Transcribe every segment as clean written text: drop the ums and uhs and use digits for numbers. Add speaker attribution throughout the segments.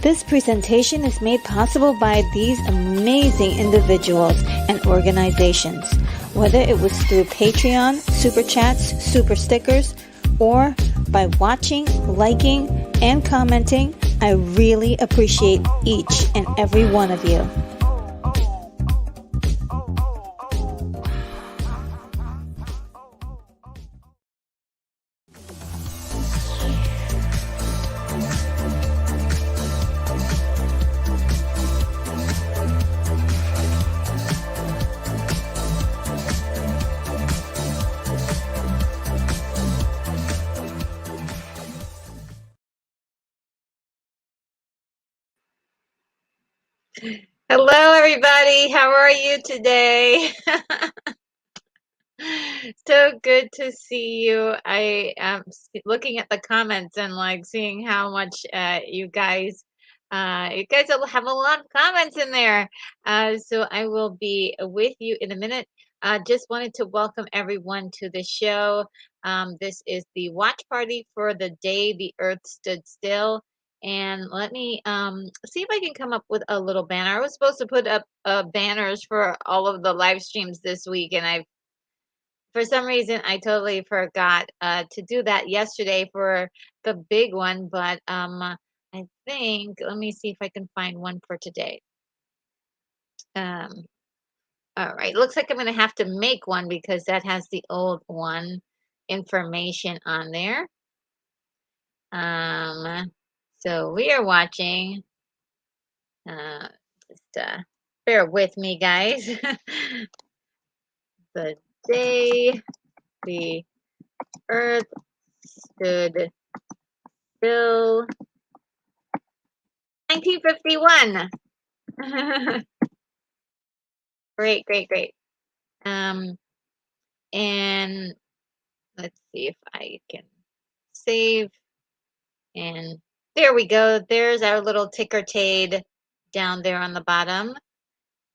Speaker 1: This presentation is made possible by these amazing individuals and organizations. Whether it was through Patreon, Super Chats, Super Stickers, or by watching, liking, and commenting, I really appreciate each and every one of you. Hello, everybody. How are you today? So good to see you. I am looking at the comments and like seeing how much you guys have a lot of comments in there. So I will be with you in a minute. Just wanted to welcome everyone to the show. This is the watch party for the day the Earth stood still. And let me see if I can come up with a little banner. I was supposed to put up banners for all of the live streams this week, and for some reason, I totally forgot to do that yesterday for the big one. But I think, let me see if I can find one for today. All right. Looks like I'm going to have to make one because that has the old one information on there. Um, so we are watching. Just bear with me, guys. The day the Earth stood still, 1951. Great, great, great. Um, and let's see if I can save. And there we go. There's our little ticker tape down there on the bottom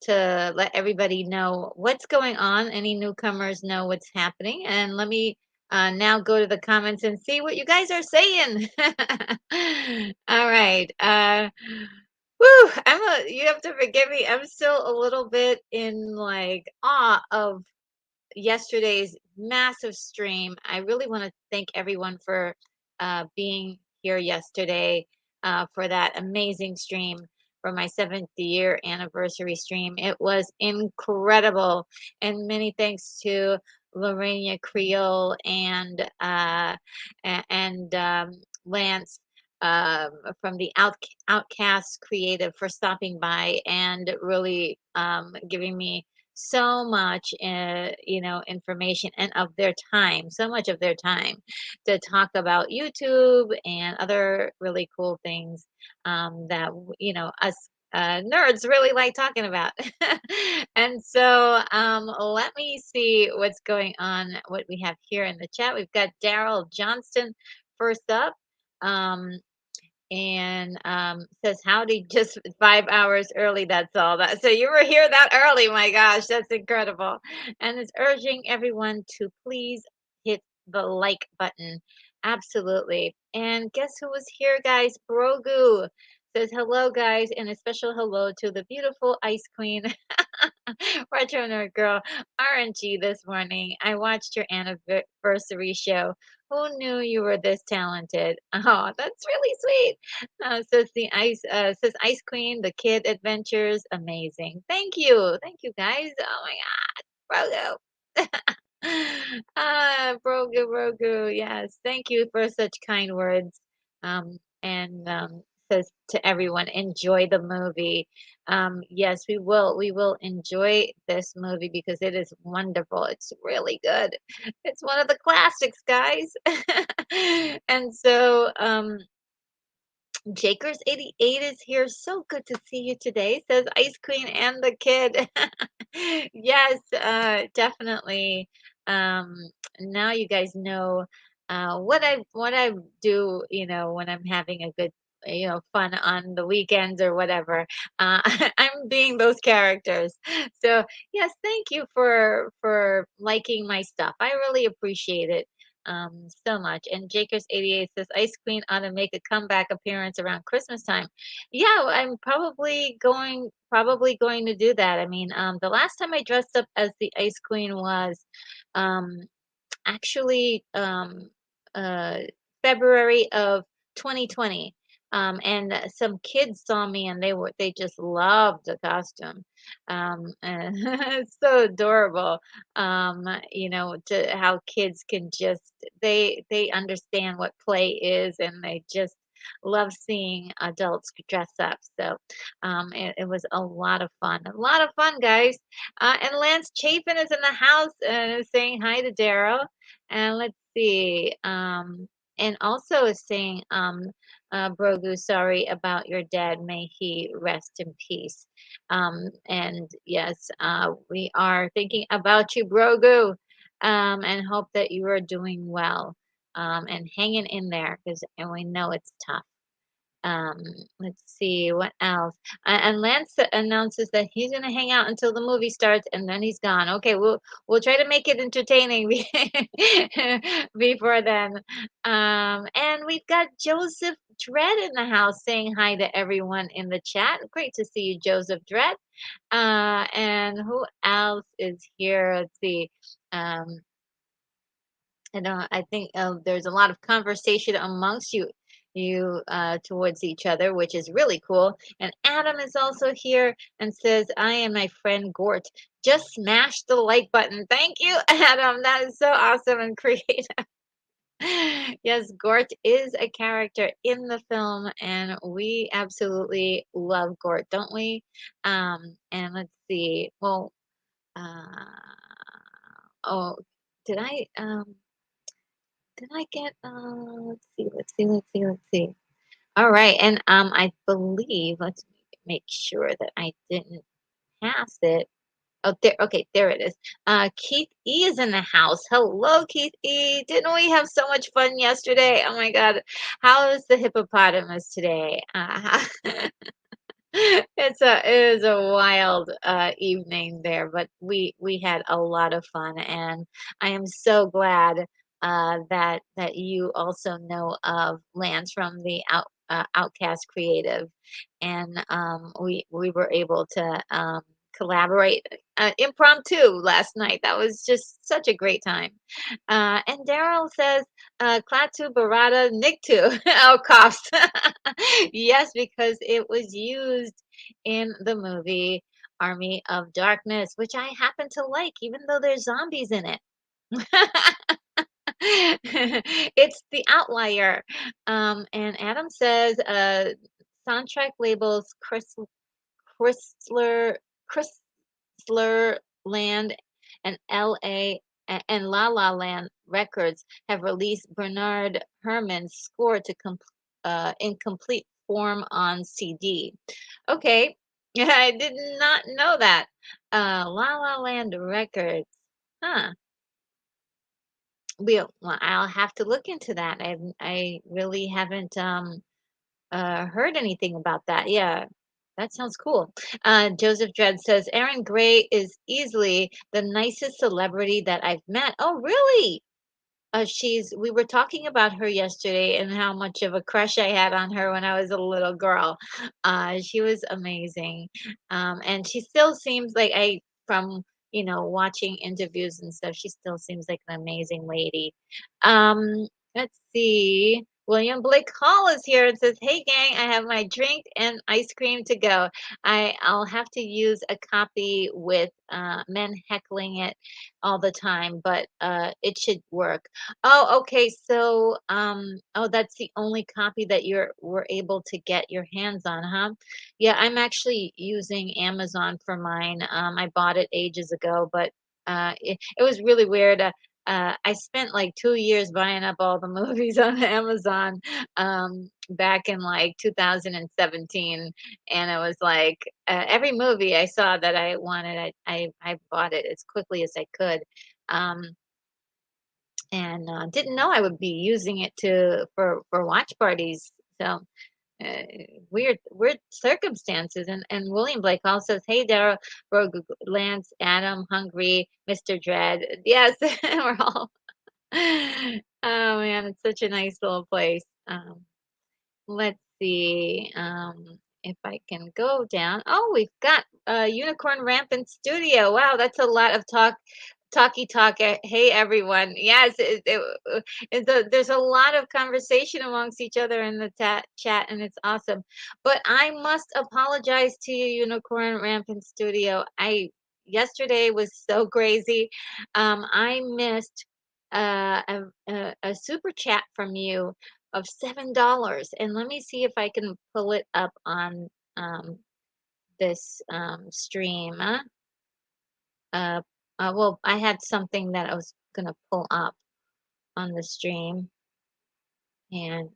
Speaker 1: to let everybody know what's going on. Any newcomers know what's happening. And let me now go to the comments and see what you guys are saying. All right. Woo, you have to forgive me. I'm still a little bit in like awe of yesterday's massive stream. I really want to thank everyone for being here yesterday for that amazing stream for my 7th-year anniversary stream. It was incredible. And many thanks to Lorena Creole and Lance from the Outcast Creative for stopping by and really giving me so much information and of their time, so much of their time to talk about YouTube and other really cool things that us nerds really like talking about. And so let me see what's going on, what we have here in the chat. We've got Daryl Johnston first up. And says howdy just 5 hours early, that's all. That so you were here that early, my gosh, that's incredible. And it's urging everyone to please hit the like button. Absolutely. And guess who was here, guys? Brogu says hello, guys, and a special hello to the beautiful Ice Queen. Retro Nerd Girl, RNG this morning. I watched your anniversary show. Who knew you were this talented? Oh, that's really sweet. Says Ice Queen, the Kid Adventures, amazing. Thank you guys. Oh my God, Brogo. Brogu, yes. Thank you for such kind words. And says to everyone, enjoy the movie. Yes, we will. We will enjoy this movie because it is wonderful. It's really good. It's one of the classics, guys. And so, Jakers 88 is here. So good to see you today, says Ice Queen and the Kid. Yes, definitely. Um, Now you guys know what I do, when I'm having a good fun on the weekends or whatever. I'm being those characters. So yes, thank you for liking my stuff. I really appreciate it so much. And Jakers 88 says Ice Queen ought to make a comeback appearance around Christmas time. Yeah, I'm probably going to do that. I mean, the last time I dressed up as the Ice Queen was um actually uh February of 2020. And some kids saw me and they just loved the costume. And it's so adorable. To how kids can just they understand what play is and they just love seeing adults dress up. So it was a lot of fun. A lot of fun, guys. And Lance Chapin is in the house and is saying hi to Daryl. And let's see. And also is saying, Brogu, sorry about your dad. May he rest in peace. And yes, we are thinking about you, Brogu, and hope that you are doing well and hanging in there and we know it's tough. Um, let's see what else. And Lance announces that he's gonna hang out until the movie starts, and then he's gone. Okay, we'll try to make it entertaining before then. And we've got Joseph Dredd in the house saying hi to everyone in the chat. Great to see you, Joseph Dredd. And who else is here? Let's see. I think there's a lot of conversation amongst you you towards each other, which is really cool. And Adam is also here and says, I and my friend Gort just smashed the like button. Thank you, Adam. That is so awesome and creative. Yes, Gort is a character in the film, and we absolutely love Gort, don't we? And let's see. Well, uh, oh, did I get let's see. All right, and I believe let's make sure that I didn't pass it. Oh, there. Okay, there it is. Keith E is in the house. Hello, Keith E. Didn't we have so much fun yesterday? Oh my God, how is the hippopotamus today? It is a wild evening there, but we had a lot of fun, and I am so glad that you also know of Lance from the Outcast Creative, and we were able to collaborate impromptu last night. That was just such a great time. And Daryl says, Klaatu Barada Niktu. Oh, coughs. Yes, because it was used in the movie Army of Darkness, which I happen to like, even though there's zombies in it. It's the outlier. And Adam says, soundtrack labels Chrysler, Chrysler Land and LA and La La Land Records have released Bernard Herrmann's score in complete form on CD. Okay, yeah, I did not know that. La La Land Records. Huh. Well, I'll have to look into that. I really haven't heard anything about that. Yeah, that sounds cool. Joseph Dredd says Erin Gray is easily the nicest celebrity that I've met. Oh, really? We were talking about her yesterday and how much of a crush I had on her when I was a little girl. She was amazing. And she still seems like from, watching interviews and stuff, she still seems like an amazing lady. Let's see. William Blake Hall is here and says, Hey gang, I have my drink and ice cream to go. I'll have to use a copy with men heckling it all the time, but it should work. Oh, okay. So, that's the only copy that were able to get your hands on, huh? Yeah, I'm actually using Amazon for mine. I bought it ages ago, but it was really weird. I spent like 2 years buying up all the movies on Amazon back in like 2017, and it was like every movie I saw that I wanted, I bought it as quickly as I could. Um, and didn't know I would be using it for watch parties. So uh, weird circumstances. And William Blake also says, "Hey, Dara, Rogue, Lance, Adam, Hungry, Mr. Dread. Yes, we're all. Oh man, it's such a nice little place. Let's see if I can go down. Oh, we've got Unicorn Rampant Studio. Wow, that's a lot of talky talk. Hey, everyone. Yes, there's a lot of conversation amongst each other in the chat, and it's awesome. But I must apologize to you, Unicorn Rampant Studio. Yesterday was so crazy. I missed a super chat from you of $7. And let me see if I can pull it up on this stream. Uh, well, I had something that I was gonna pull up on the stream, and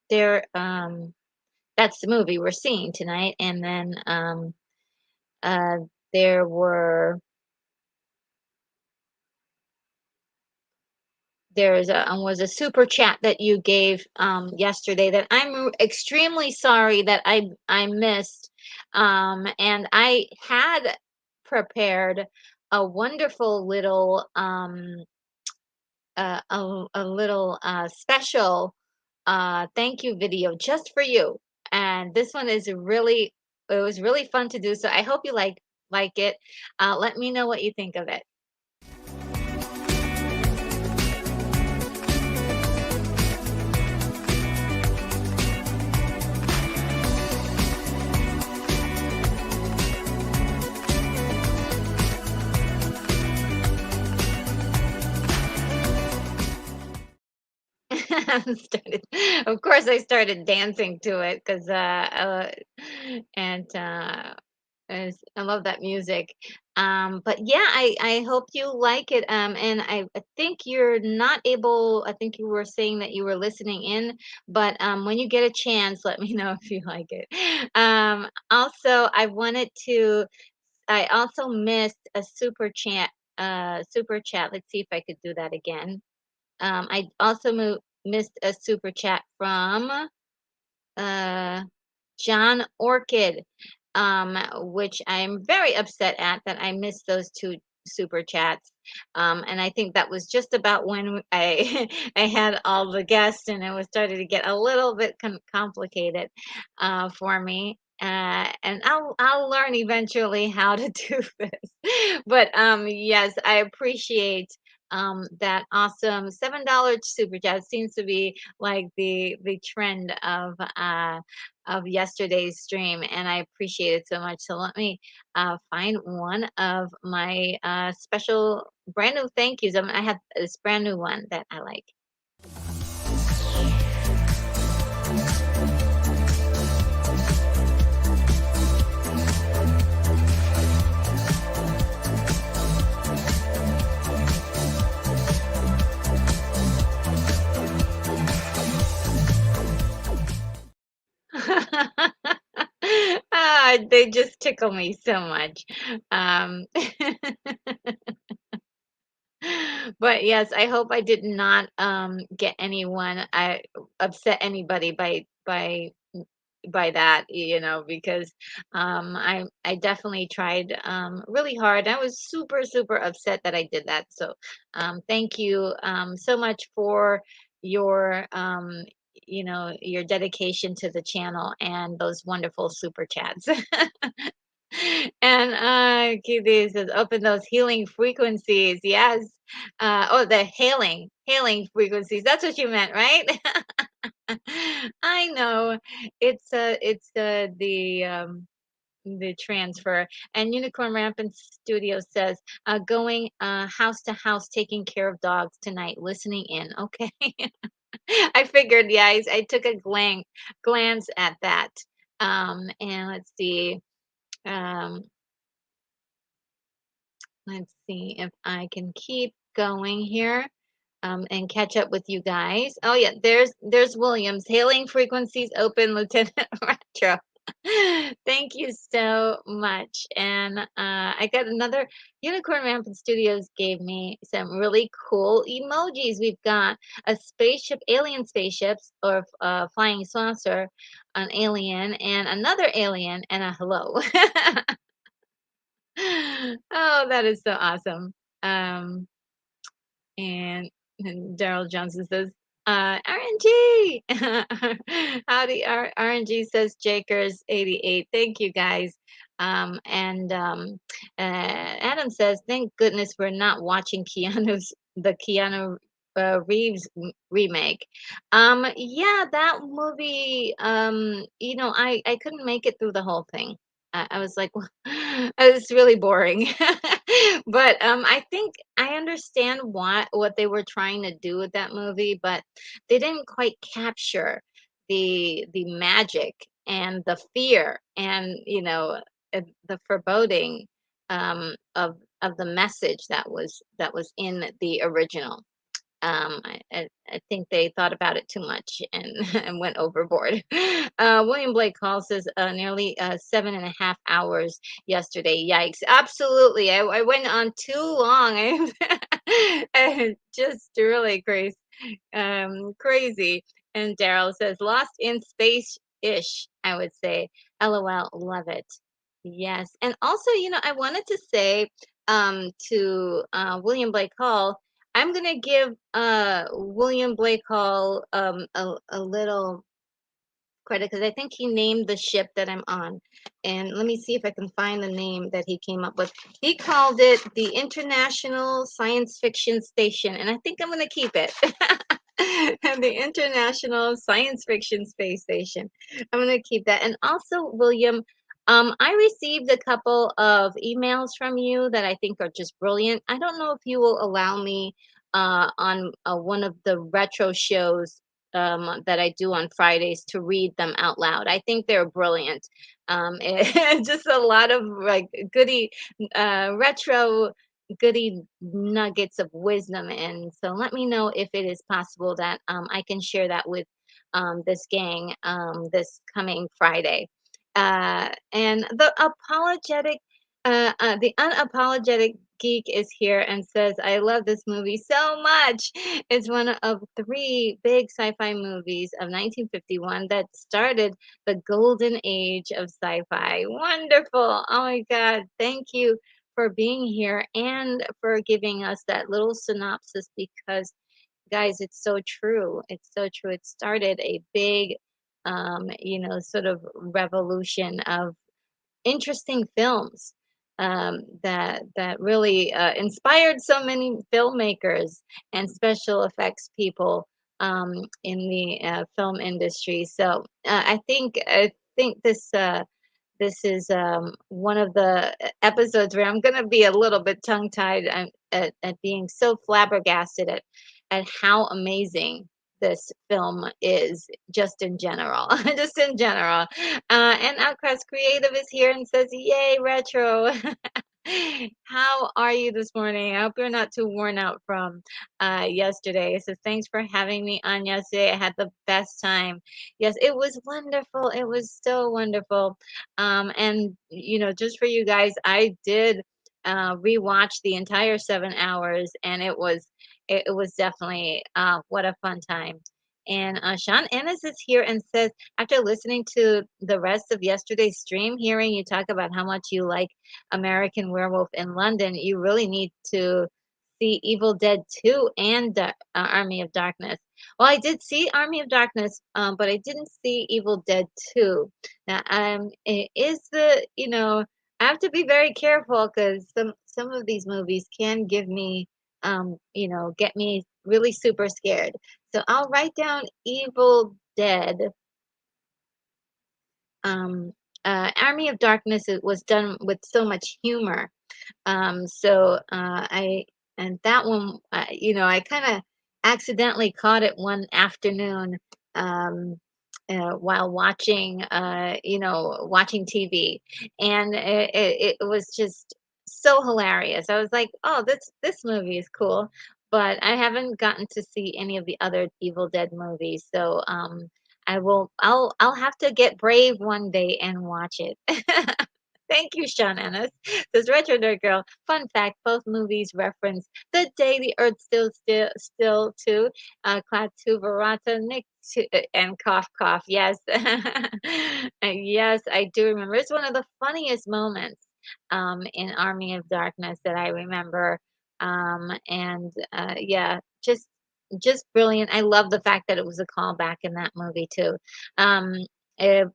Speaker 1: there, that's the movie we're seeing tonight. And then uh, there was a super chat that you gave yesterday that I'm extremely sorry that I missed, and I had prepared a wonderful little a little special thank you video just for you, and this one is it was really fun to do. So I hope you like it. Let me know what you think of it. started, of course, I started dancing to it because, and I love that music. But yeah, I hope you like it. And I think you're not able. I think you were saying that you were listening in, but when you get a chance, let me know if you like it. Also, I wanted to. I also missed a super chat. Super chat. Let's see if I could do that again. I also missed a super chat from uh, John Orchid, which I'm very upset at that I missed those two super chats. And I think that was just about when I I had all the guests, and it was starting to get a little bit complicated for me. And I'll learn eventually how to do this. But yes, I appreciate that awesome $7 super chat. Seems to be like the trend of yesterday's stream, and I appreciate it so much. So let me find one of my special brand new thank yous. I have this brand new one that I like. They just tickle me so much. Um, but yes, I hope I did not get anyone I upset anybody by that, because I definitely tried really hard. I was super super upset that I did that. So thank you so much for your your dedication to the channel and those wonderful super chats. And QD says, open those healing frequencies. Yes. Oh, the hailing frequencies. That's what you meant, right? I know. It's the transfer. And Unicorn Rampant Studio says, going house to house, taking care of dogs tonight, listening in. Okay. I figured, yeah, I took a glance at that. And Um, let's see if I can keep going here. And catch up with you guys. Oh yeah, there's Williams. Hailing frequencies open, Lieutenant Retro. Thank you so much. And I got another Unicorn Rampant Studios gave me some really cool emojis. We've got a spaceship, alien spaceships, or flying saucer, an alien, and another alien, and a hello. Oh, that is so awesome. Um, and Daryl Johnson says, RNG. Howdy, RNG says Jakers 88. Thank you guys. And Adam says, thank goodness we're not watching the Keanu Reeves remake. Yeah, that movie, I couldn't make it through the whole thing. I was like, it's really boring. But I think I understand what they were trying to do with that movie, but they didn't quite capture the magic and the fear and the foreboding of the message that was in the original. I think they thought about it too much and, and went overboard. William Blake Hall says nearly 7.5 hours yesterday. Yikes. Absolutely. I went on too long. Just really crazy. And Daryl says, lost in space ish, I would say. LOL, love it. Yes. And also, I wanted to say to William Blake Hall, I'm gonna give William Blake Hall a little credit because I think he named the ship that I'm on. And let me see if I can find the name that he came up with. He called it the International Science Fiction Station, and I think I'm gonna keep it. The International Science Fiction Space Station. I'm gonna keep that. And also, William, I received a couple of emails from you that I think are just brilliant. I don't know if you will allow me on one of the retro shows
Speaker 2: that I do on Fridays to read them out loud. I think they're brilliant. And just a lot of like goody, retro goody nuggets of wisdom. And so let me know if it is possible that I can share that with this gang this coming Friday. And the unapologetic geek is here and says, I love this movie so much. It's one of three big sci fi movies of 1951 that started the golden age of sci fi. Wonderful. Oh my God. Thank you for being here and for giving us that little synopsis because, guys, it's so true. It's so true. It started a big, sort of revolution of interesting films that really inspired so many filmmakers and special effects people in the film industry. So I think this is one of the episodes where I'm going to be a little bit tongue tied at being so flabbergasted at how amazing this film is just in general. Just in general. And Outcast Creative is here and says, Yay, retro. How are you this morning? I hope you're not too worn out from yesterday. So thanks for having me on yesterday. I had the best time. Yes, it was wonderful. It was so wonderful. And just for you guys, I did rewatch the entire 7 hours, and it was definitely what a fun time. And Sean Ennis is here and says, after listening to the rest of yesterday's stream, hearing you talk about how much you like American Werewolf in London, you really need to see Evil Dead 2 and Army of Darkness. Well, I did see Army of Darkness, but I didn't see Evil Dead 2. Now, it is I have to be very careful because some of these movies can give me, get me really super scared. So I'll write down Evil Dead. Um, Army of Darkness, it was done with so much humor. So I and that one, I kind of accidentally caught it one afternoon um, while watching TV, and it was just so hilarious. I was like, oh, this movie is cool, but I haven't gotten to see any of the other Evil Dead movies, so I'll have to get brave one day and watch it. Thank you, Sean Ennis. Says Retro Nerd Girl. Fun fact: both movies reference the day the Earth still too. Klaatu Barata Nick and cough cough. Yes, yes, I do remember. It's one of the funniest moments in Army of Darkness that I remember. And yeah, just brilliant. I love the fact that it was a callback in that movie too. Um,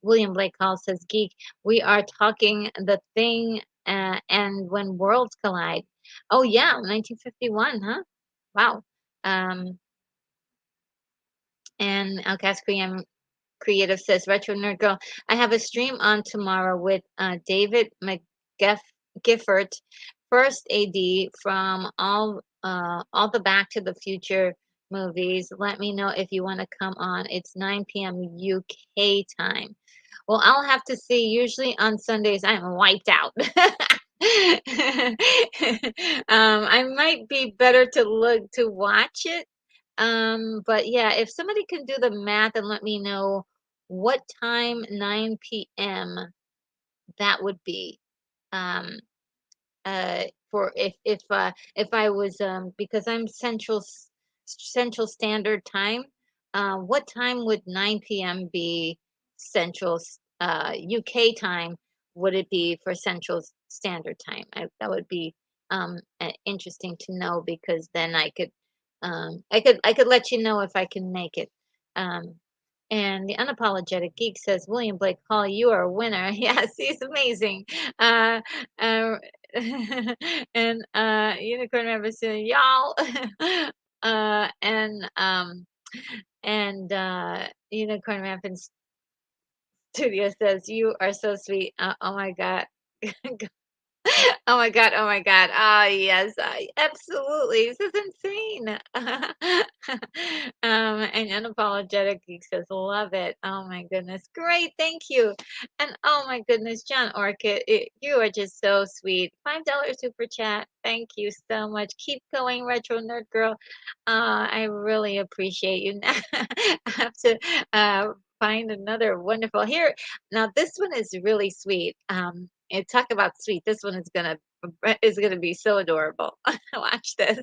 Speaker 2: William Blake Hall says, "Geek, we are talking the thing and when worlds collide." Oh yeah, 1951, huh? Wow. Um, and Outcast Creative says, Retro Nerd Girl, I have a stream on tomorrow with David Gifford, first AD from all the Back to the Future movies. Let me know if you want to come on. It's 9 p.m. UK time. Well, I'll have to see. Usually on Sundays, I'm wiped out. I might be better to look to watch it. But yeah, if somebody can do the math and let me know what time 9 p.m. that would be. Um, for if I was because I'm Central Standard Time, what time would 9 p.m. be UK time? Would it be for Central Standard Time? That would be interesting to know because then I could let you know if I can make it. Um, and the unapologetic geek says, William Blake Hall, you are a winner. Yes, he's amazing. Uh, uh, and Unicorn member said, y'all. And Unicorn Rampant Studio says, you are so sweet. Oh my God.
Speaker 1: Oh my god, oh my god. Ah, yes, absolutely. This is insane. And Unapologetic Geek says, love it. Oh my goodness. Great, thank you. And oh my goodness, John Orchid, you are just so sweet. $5 super chat. Thank you so much. Keep going, Retro Nerd Girl. I really appreciate you. I have to find another wonderful here. Now, this one is really sweet. And talk about sweet. This one is gonna be so adorable. Watch this.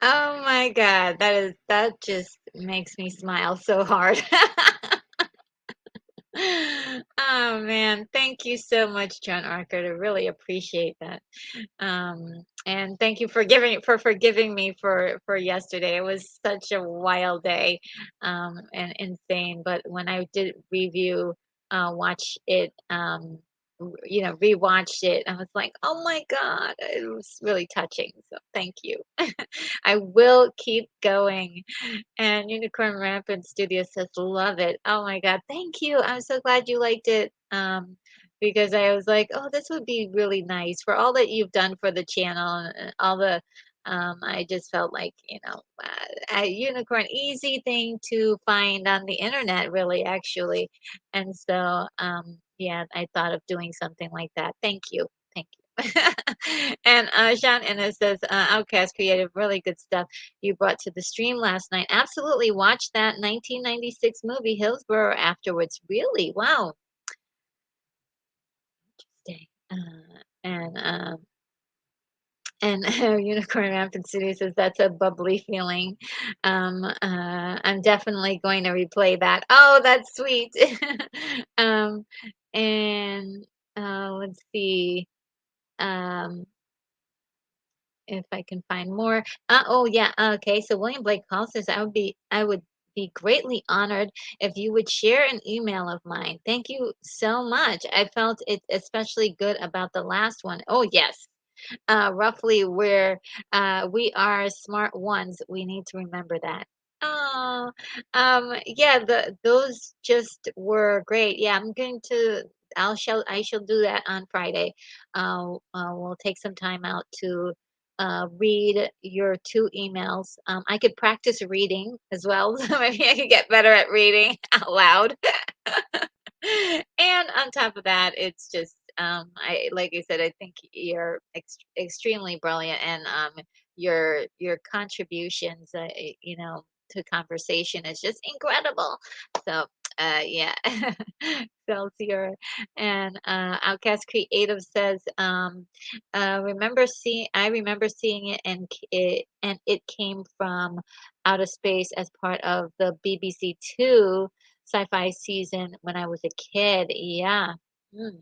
Speaker 1: Oh my God, that just makes me smile so hard. Oh man, thank you so much, John Archer. I really appreciate that. And thank you for forgiving me for yesterday. It was such a wild day, and insane. But when I did watch it, rewatched it, I was like, oh my God, it was really touching. So thank you. I will keep going. And Unicorn Rampant Studio says, love it. Oh my God. Thank you. I'm so glad you liked it. Because I was like, oh, this would be really nice for all that you've done for the channel and all the, I just felt like, a unicorn, easy thing to find on the internet, really, actually. And so, yeah, I thought of doing something like that. Thank you. Thank you. And Sean Ennis says, Outcast Creative, really good stuff you brought to the stream last night. Absolutely. Watch that 1996 movie, Hillsborough, afterwards. Really? Wow. Interesting. And Unicorn Rampant City says that's a bubbly feeling. I'm definitely going to replay that. Oh, that's sweet. um, and let's see. Um, if I can find more. Oh yeah, okay. So William Blake Hall says I would be greatly honored if you would share an email of mine. Thank you so much. I felt it especially good about the last one. Oh yes. Roughly where we are smart ones. We need to remember that. Oh, yeah, those just were great. Yeah, I shall do that on Friday. We'll take some time out to read your two emails. I could practice reading as well, so maybe I could get better at reading out loud. And on top of that, it's just I like I said, I think you're extremely brilliant, and your contributions, to conversation is just incredible. So yeah. Excelsior. And Outcast Creative says, I remember seeing it, and it came from outer space as part of the BBC Two sci-fi season when I was a kid. Yeah. Mm.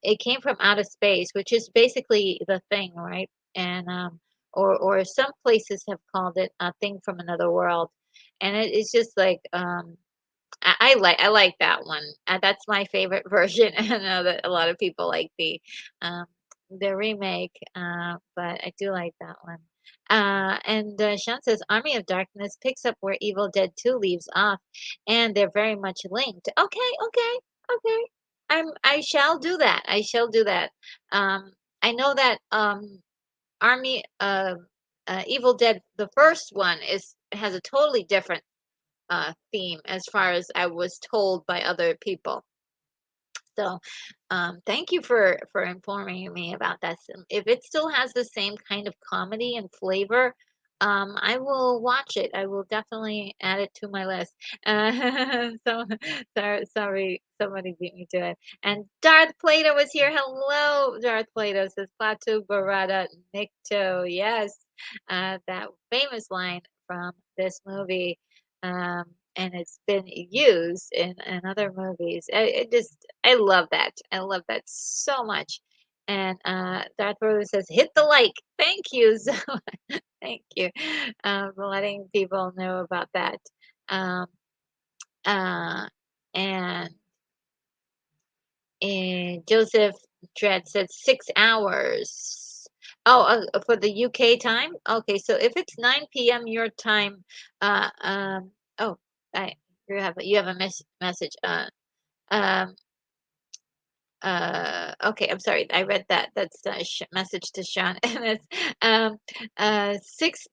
Speaker 1: It came from outer space, which is basically the thing, right? And or some places have called it a thing from another world, and it is just like I like that one. That's my favorite version. I know that a lot of people like um, the remake, but I do like that one. And Sean says Army of Darkness picks up where Evil Dead 2 leaves off, and they're very much linked. Okay, okay, okay. I shall do that. I shall do that. I know that Army Evil Dead, the first one, is has a totally different theme as far as I was told by other people. So, thank you for informing me about that. If it still has the same kind of comedy and flavor, I will watch it. I will definitely add it to my list. So, sorry, somebody beat me to it. And Darth Plato was here. Hello, Darth Plato says Plato Barada Nikto. Yes, that famous line from this movie. Um, and it's been used in other movies. I love that. I love that so much. And Darth Vader says, "Hit the like." Thank you, so thank you for letting people know about that. Um, uh, and
Speaker 2: Joseph Dredd said 6 hours. Oh, for the UK time? Okay, so if it's 9 p.m. your time, oh, I you have a message. Um, okay, I'm sorry. I read that. That's a message to Sean, and it's um, 6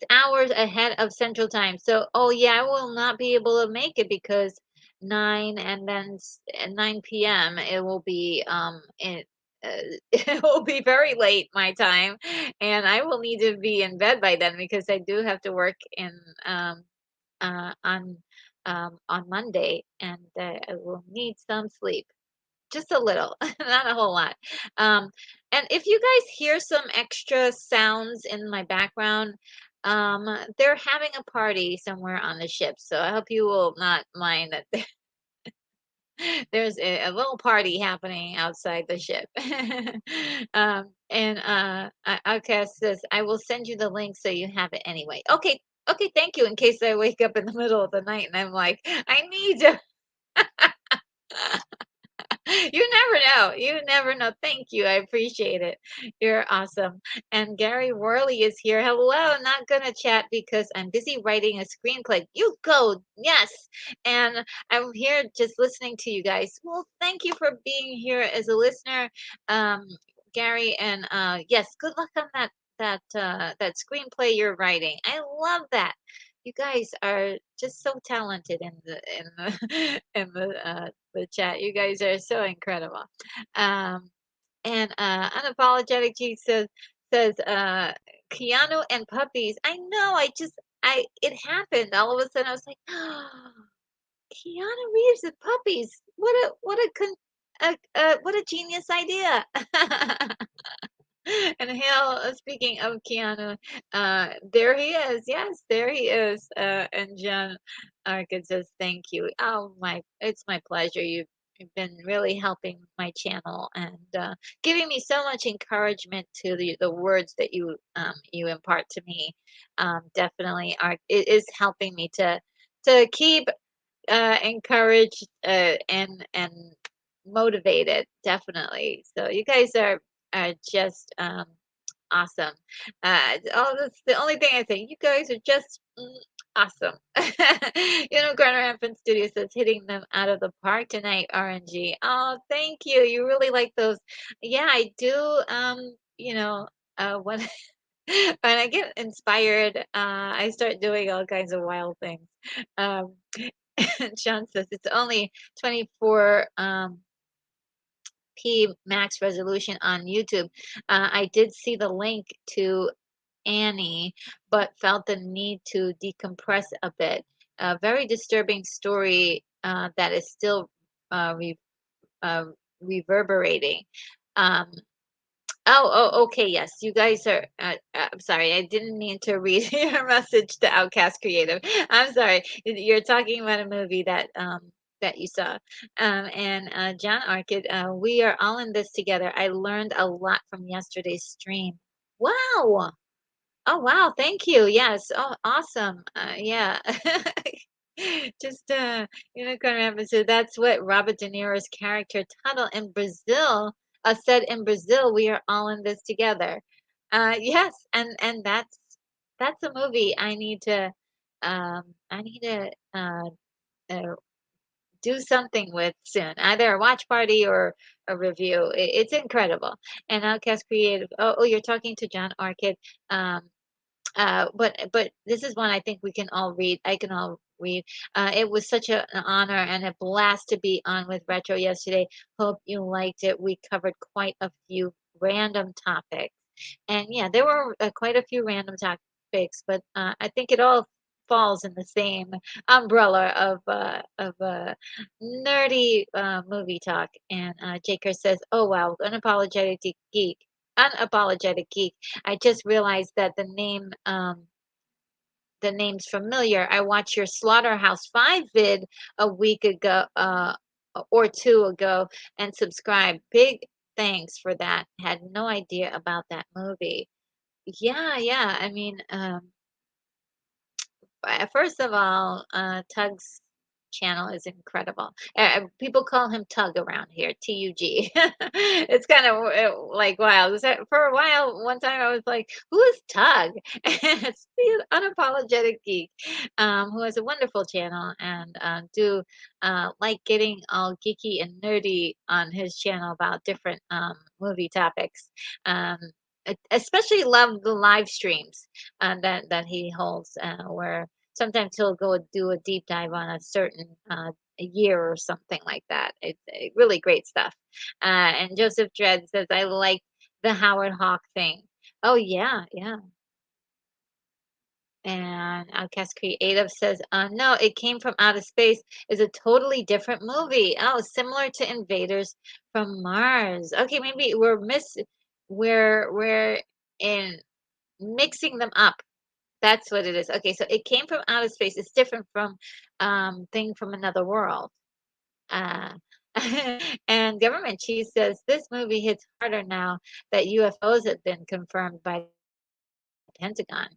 Speaker 2: hours ahead of Central Time. So, oh yeah, I will not be able to make it because 9 p.m. It will be it will be very late my time, and I will need to be in bed by then because I do have to work in uh on on Monday, and I will need some sleep. Just a little, not a whole lot. Um, and if you guys hear some extra sounds in my background, they're having a party somewhere on the ship. So I hope you will not mind that there's a little party happening outside the ship. Outcast says, I will send you the link so you have it anyway. Okay. Okay. Thank you. In case I wake up in the middle of the night and I'm like, I need to. You never know. You never know. Thank you. I appreciate it. You're awesome. And Gary Worley is here. Hello. I'm not going to chat because I'm busy writing a screenplay. You go. Yes. And I'm here just listening to you guys. Well, thank you for being here as a listener, um, Gary. And yes, good luck on that screenplay you're writing. I love that. You guys are just so talented in the the chat. You guys are so incredible. Um, and unapologetic G says Keanu and puppies. I know. I it happened all of a sudden. I was like, oh, Keanu Reeves and puppies. What a genius idea. And Hale, speaking of Keanu, there he is. Yes, there he is. And Jen Arkin says, "Thank you. Oh my, it's my pleasure. You've been really helping my channel and giving me so much encouragement to the words that you impart to me. Definitely are. It is helping me to keep encouraged and motivated, definitely. So you guys are just awesome. The only thing I say, you guys are just awesome. Garner Rampant Studio says hitting them out of the park tonight, RNG. Oh, thank you. You really like those. Yeah, I do. When when I get inspired, I start doing all kinds of wild things. Um, John says it's only 24 p max resolution on YouTube. I did see the link to Annie, but felt the need to decompress a bit. A very disturbing story that is still uh, reverberating. Um, okay, yes. You guys are I'm sorry. I didn't mean to read your message to Outcast Creative. I'm sorry. You're talking about a movie that you saw. And John Arcid, we are all in this together. I learned a lot from yesterday's stream. Wow. Oh, wow. Thank you. Yes. Oh, awesome. Yeah. Just Unicorn Rapids. So that's what Robert De Niro's character Tuttle in Brazil said in Brazil, we are all in this together. Yes, and that's a movie I need to uh, do something with soon. Either a watch party or a review. It's incredible. And Outcast Creative. Oh, you're talking to John Arcid. Um, but this is one I think we can all read. I can all read. It was such an honor and a blast to be on with Retro yesterday. Hope you liked it. We covered quite a few random topics, and yeah, there were quite a few random topics, but I think it all falls in the same umbrella of nerdy movie talk. And Jaker says, "Oh wow, unapologetic geek. I just realized that the name's familiar. I watched your Slaughterhouse 5 vid a week ago or two ago and subscribed. Big thanks for that. Had no idea about that movie." Yeah, yeah. I mean, first of all, Tug's channel is incredible. People call him Tug around here, Tug. It's kind of like wild. For a while, one time I was like, "Who is Tug?" And it's the unapologetic geek, who has a wonderful channel and do like getting all geeky and nerdy on his channel about different movie topics. Um, especially love the live streams that he holds, where sometimes he'll go do a deep dive on a certain a year or something like that. It's really great stuff. And Joseph Dredd says, "I like the Howard Hawk thing." Oh yeah, yeah. And Outcast Creative says, "No, it came from outer space. Is a totally different movie. Oh, similar to Invaders from Mars. Okay, maybe we're in mixing them up. That's what it is. Okay, so it came from outer space. It's different from Thing from Another World." Uh, and Government Cheese says this movie hits harder now that UFOs have been confirmed by the Pentagon.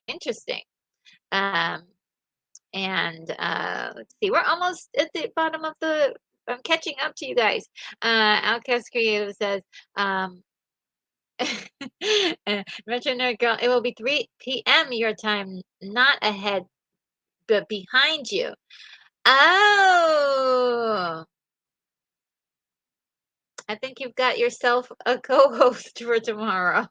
Speaker 2: Interesting. Um, and let's see, we're almost at the bottom of the. I'm catching up to you guys. Outcast Creative says, Retro Nerd Girl, it will be 3 p.m. your time, not ahead, but behind you. Oh, I think you've got yourself a co-host for tomorrow.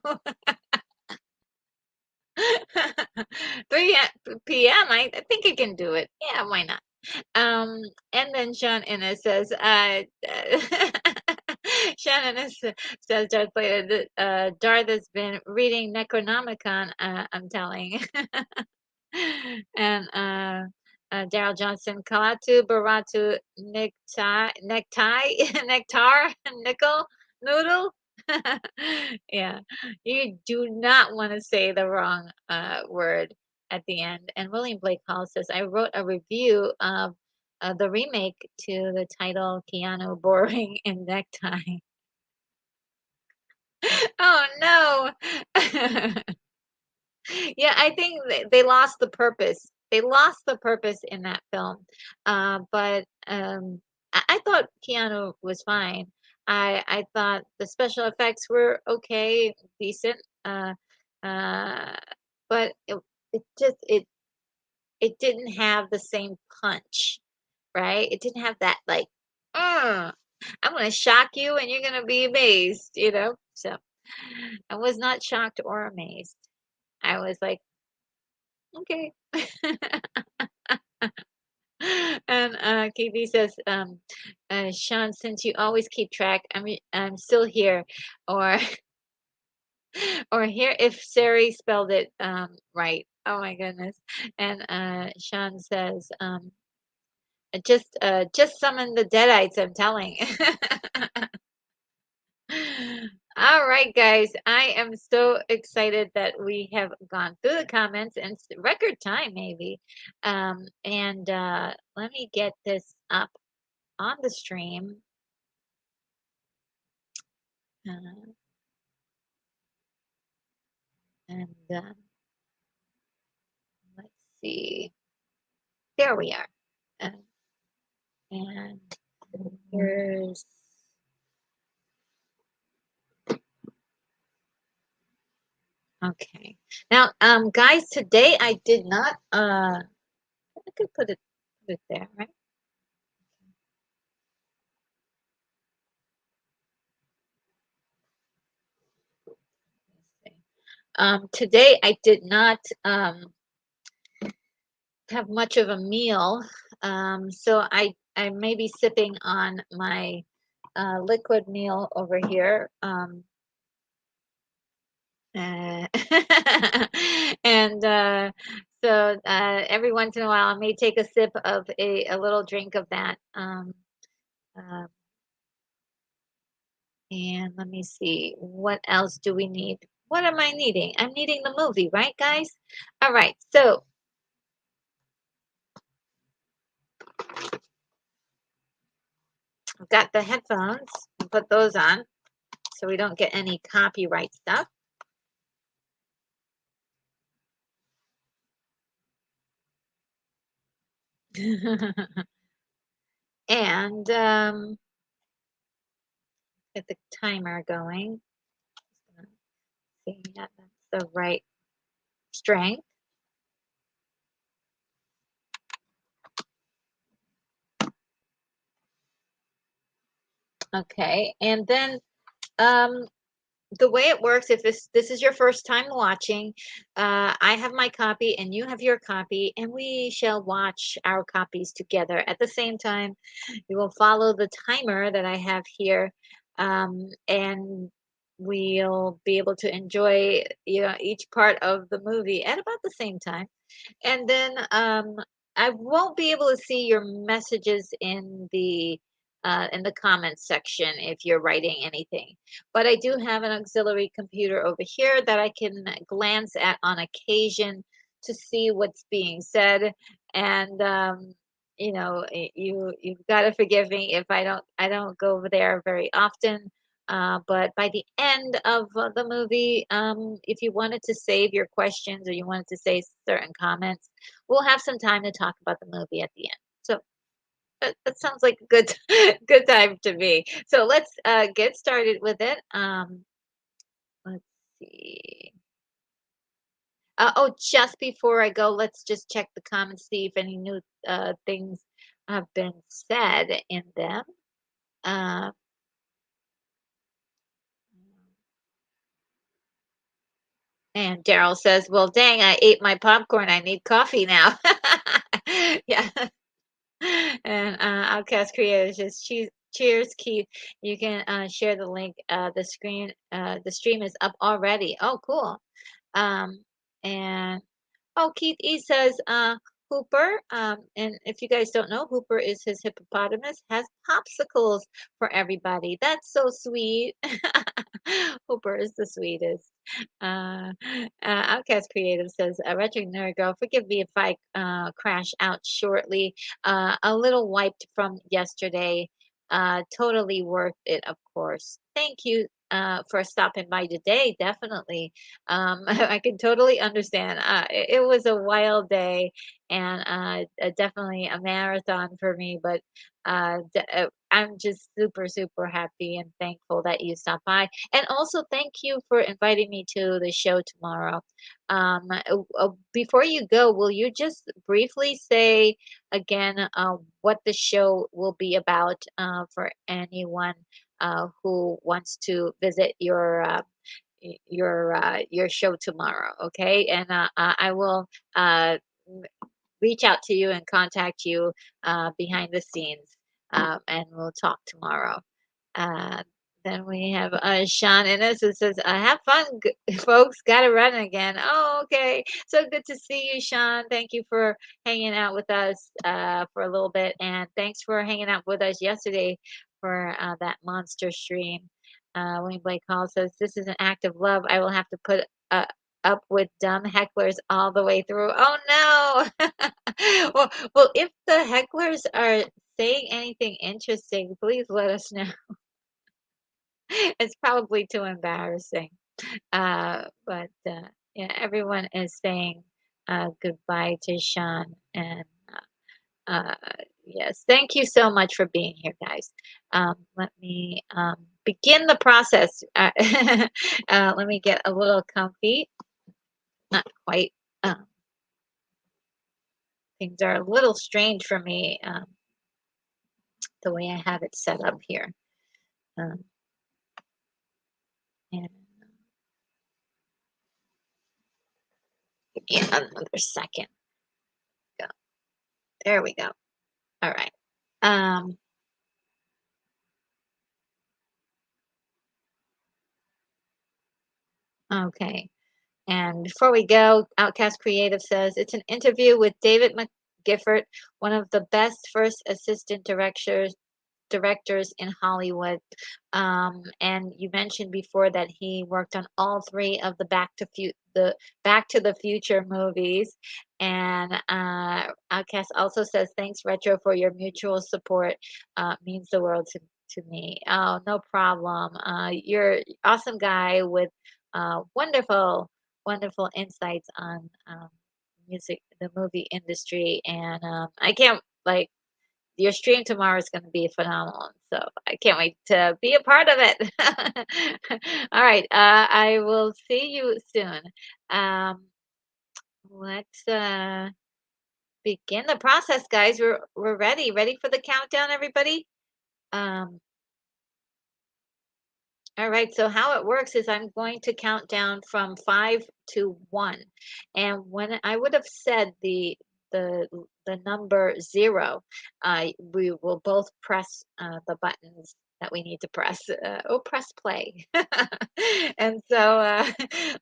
Speaker 2: 3 p.m. I think I can do it. Yeah, why not? And then Sean Innes says, Sean Innes says, Darth Vader, Darth has been reading Necronomicon, I'm telling. And Daryl Johnson, Kalatu, Baratu, Nectar, Nickel, Noodle. Yeah, you do not want to say the wrong word at the end. And William Blake Hall says, I wrote a review of the remake to the title Keanu Boring in Necktie. Oh no. Yeah, I think they lost the purpose. They lost the purpose in that film. But I thought Keanu was fine. I thought the special effects were okay, decent. Uh, but it just it didn't have the same punch, right? It didn't have that like, uh, I'm gonna shock you and you're gonna be amazed, you know? So I was not shocked or amazed. I was like, okay. And KB says, Sean, since you always keep track, I'm still here, or or here if Sari spelled it right. Oh my goodness. And Sean says, just summon the deadites. I'm telling. All right, guys. I am so excited that we have gone through the comments and record time, maybe. And let me get this up on the stream. Uh, and let's see. There we are. Uh, and here's. Okay. Now, guys, today I did not. I could put it there, right? Today I did not have much of a meal, so I may be sipping on my liquid meal over here. Uh, and so every once in a while, I may take a sip of a little drink of that. Uh, and let me see, what else do we need? What am I needing? I'm needing the movie, right, guys? All right, so I've got the headphones. Put those on so we don't get any copyright stuff.
Speaker 1: And get the timer going. See that that's the right strength. Okay, and then um, the way it works, if this is your first time watching, I have my copy and you have your copy, and we shall watch our copies together at the same time. You will follow the timer that I have here, and we'll be able to enjoy, each part of the movie at about the same time. And then I won't be able to see your messages in the comments section if you're writing anything. But I do have an auxiliary computer over here that I can glance at on occasion to see what's being said. And you've got to forgive me if I don't go over there very often. But by the end of the movie, if you wanted to save your questions or you wanted to say certain comments, we'll have some time to talk about the movie at the end. So that sounds like a good good time to me. So let's get started with it. Let's see. Oh, just before I go, let's just check the comments, see if any new things have been said in them. Uh, and Daryl says, "Well, dang, I ate my popcorn. I need coffee now." Yeah. And Outcast Creators says, Cheers, Keith. You can share the link. The stream is up already. Oh, cool. Um, and oh, Keith E says, Hooper. And if you guys don't know, Hooper is his hippopotamus, has popsicles for everybody. That's so sweet. Hooper is the sweetest. Uh, Outcast Creative says, Retro Nerd Girl, forgive me if I crash out shortly. A little wiped from yesterday. Totally worth it, of course. Thank you for stopping by today. Definitely. I can totally understand. It was a wild day and definitely a marathon for me, but I'm just super, super happy and thankful that you stopped by. And also, thank you for inviting me to the show tomorrow. Before you go, will you just briefly say again what the show will be about for anyone who wants to visit your show tomorrow? Okay, and I will m- reach out to you and contact you behind the scenes, and we'll talk tomorrow. Uh, then we have Sean Innes who says, "Have fun, folks. Got to run again." Oh, okay. So good to see you, Sean. Thank you for hanging out with us for a little bit, and thanks for hanging out with us yesterday for that monster stream. Wayne Blake Hall says, "This is an act of love. I will have to put uh, up with dumb hecklers all the way through." Oh no! Well, if the hecklers are saying anything interesting, please let us know. It's probably too embarrassing. But yeah, everyone is saying goodbye to Sean. And uh, yes, thank you so much for being here, guys. Let me begin the process. Let me get a little comfy. Not quite. Things are a little strange for me the way I have it set up here. Um, and give me another second. Go. There we go. All right. Um, okay. And before we go, Outcast Creative says it's an interview with David McGiffert, one of the best first assistant directors in Hollywood. And you mentioned before that he worked on all three of the Back to the Future movies. And Outcast also says, "Thanks, Retro, for your mutual support. Means the world to me." Oh, no problem. You're awesome guy with wonderful, wonderful insights on music, the movie industry, and I can't like your stream tomorrow is gonna be phenomenal, so I can't wait to be a part of it. All right, I will see you soon. Um, let's begin the process, guys. We're ready. Ready for the countdown, everybody? Um, all right, so how it works is I'm going to count down from 5 to 1. And when I would have said the the number 0, we will both press the buttons that we need to press. Press play. And so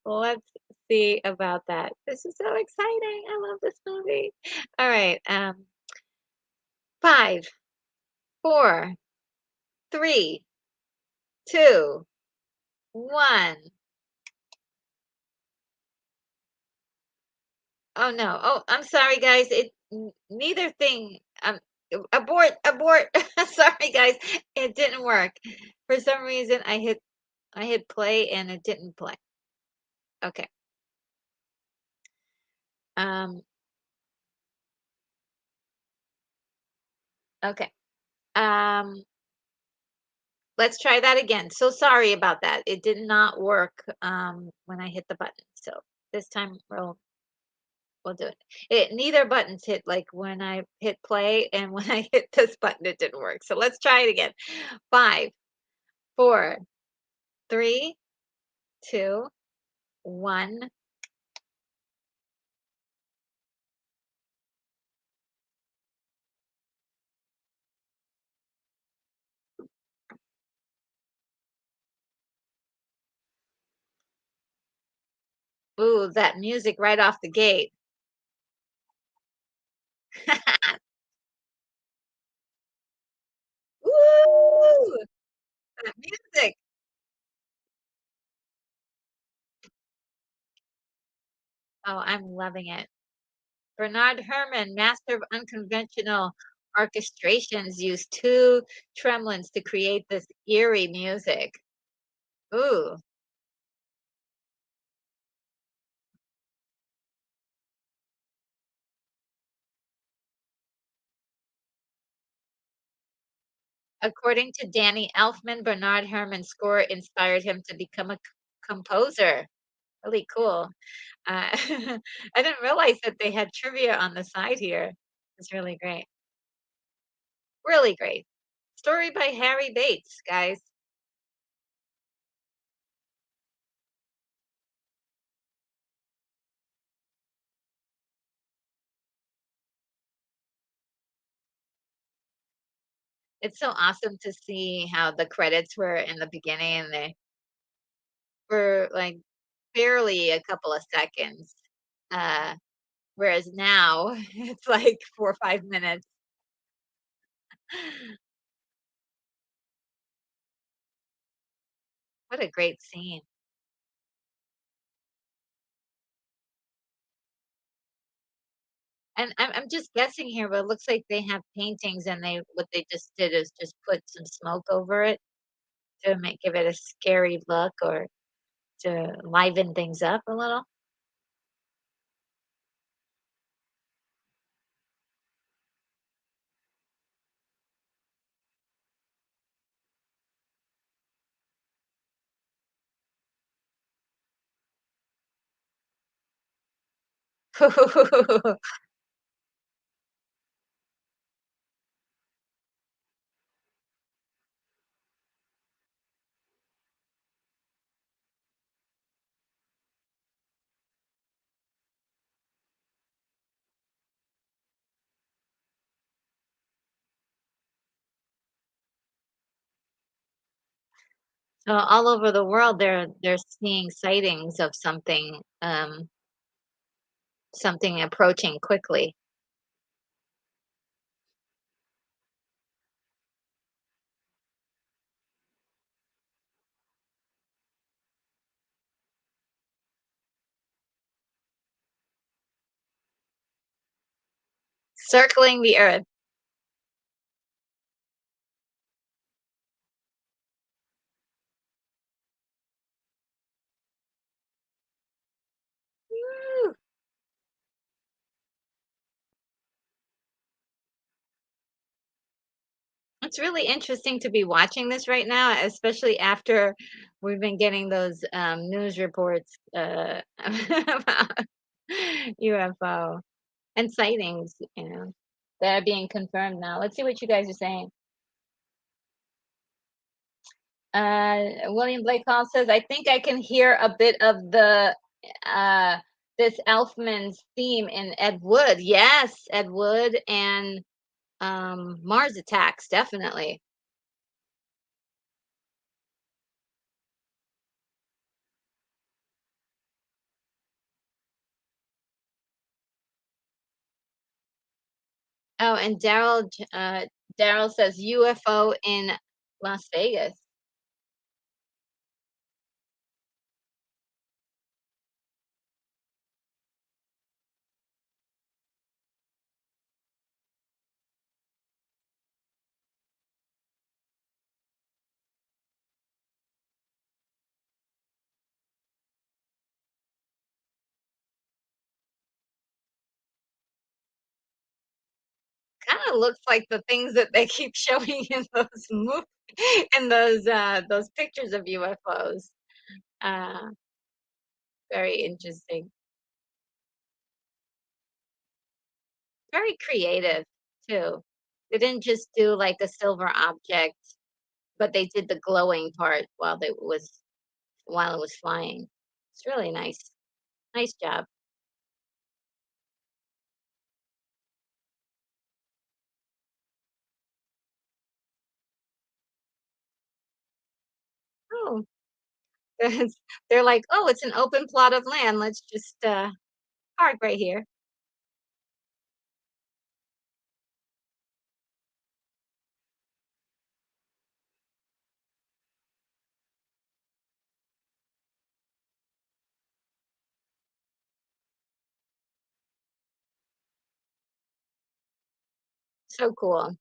Speaker 1: let's see about that. This is so exciting. I love this movie. All right, 5, 4, 3, 2, 1. Oh, no. Oh, I'm sorry, guys. Neither thing. Abort, abort. Sorry, guys. It didn't work. For some reason, I hit play and it didn't play. Okay. Um. Okay. Um. Let's try that again. So sorry about that. It did not work. When I hit the button. So this time we'll do it. Neither buttons hit like when I hit play and when I hit this button, it didn't work. So let's try it again. 5, 4, 3, 2, 1. Ooh, that music right off the gate. Woo! That music. Oh, I'm loving it. Bernard Herrmann, master of unconventional orchestrations, used 2 tremolins to create this eerie music. Ooh, according to Danny Elfman, Bernard Herrmann's score inspired him to become a composer. Really cool. I didn't realize that they had trivia on the side here. It's really great. Really great. Story by Harry Bates, guys. It's so awesome to see how the credits were in the beginning and they were like barely a couple of seconds. Uh, Whereas now it's like 4 or 5 minutes. What a great scene. And I'm just guessing here, but it looks like they have paintings and what they just did is just put some smoke over it to give it a scary look or to liven things up a little. So all over the world, they're seeing sightings of something approaching quickly. Circling the earth. Woo!
Speaker 2: It's really interesting to be watching this right now, especially after we've been getting those news reports about UFO and sightings, that are being confirmed now. Let's see what you guys are saying. William Blake Hall says, I think I can hear a bit of the uh, this Elfman's theme in Ed Wood. Yes, Ed Wood and Mars Attacks, definitely. Oh, and Daryl says UFO in Las Vegas. Kind of looks like the things that they keep showing in those those pictures of UFOs. Uh, very interesting. Very creative too. They didn't just do like a silver object, but they did the glowing part while it was flying. It's really nice. Nice job. Oh, they're like, oh, it's an open plot of land. Let's just park right here. So cool.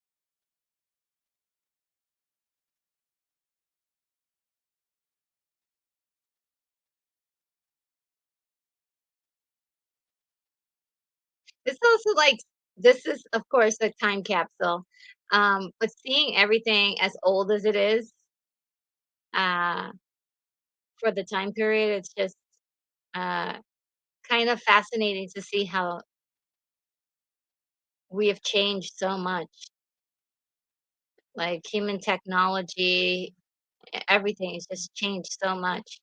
Speaker 2: It's also like this is of course a time capsule. But seeing everything as old as it is, uh, for the time period, it's just uh kind of fascinating to see how we have changed so much. Like human technology, everything has just changed so much.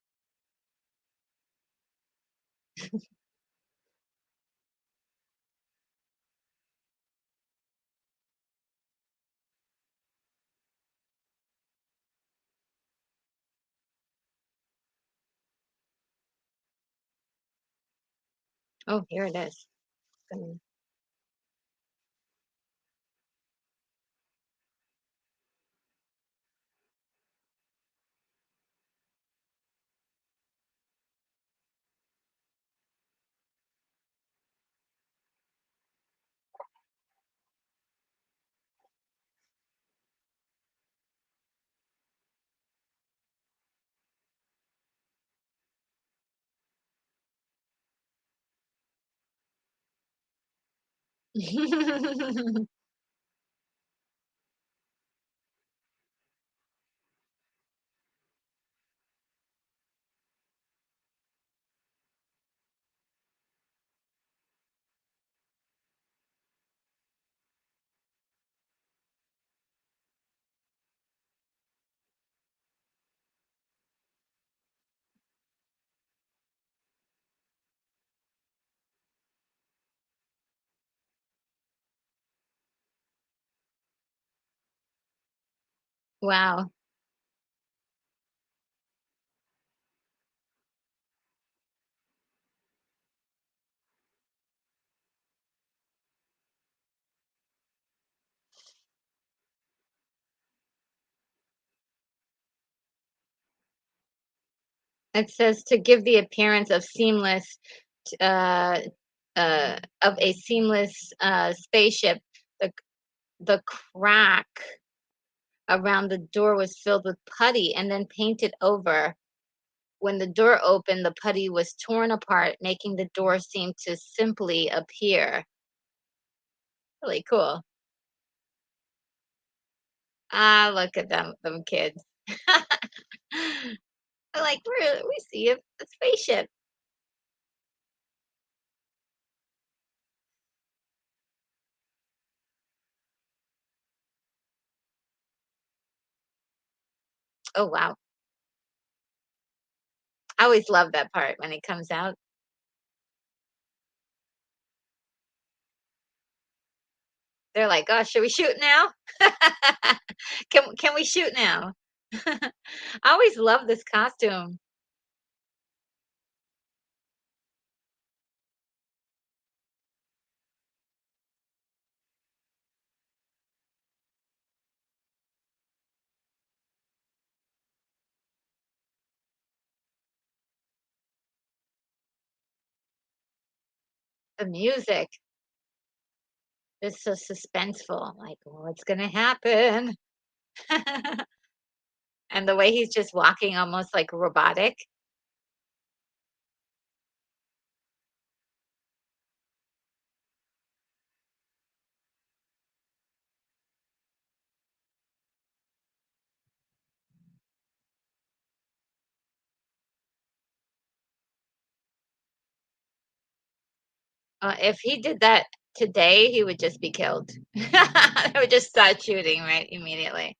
Speaker 2: Oh, here it is. Gonna- Wow. It says to give the appearance of uh, of a seamless spaceship. The the crack around the door was filled with putty and then painted over. When the door opened, the putty was torn apart, making the door seem to simply appear. Really cool.
Speaker 1: Ah, look at them kids. They're like, we see a spaceship. Oh, wow. I always love that part when it comes out. They're like, "Oh, should we shoot now? Can we shoot now?" I always love this costume. The music is so suspenseful. Like, what's gonna happen? And the way he's just walking almost like robotic. If he did that today, he would just be killed. They would just start shooting right immediately.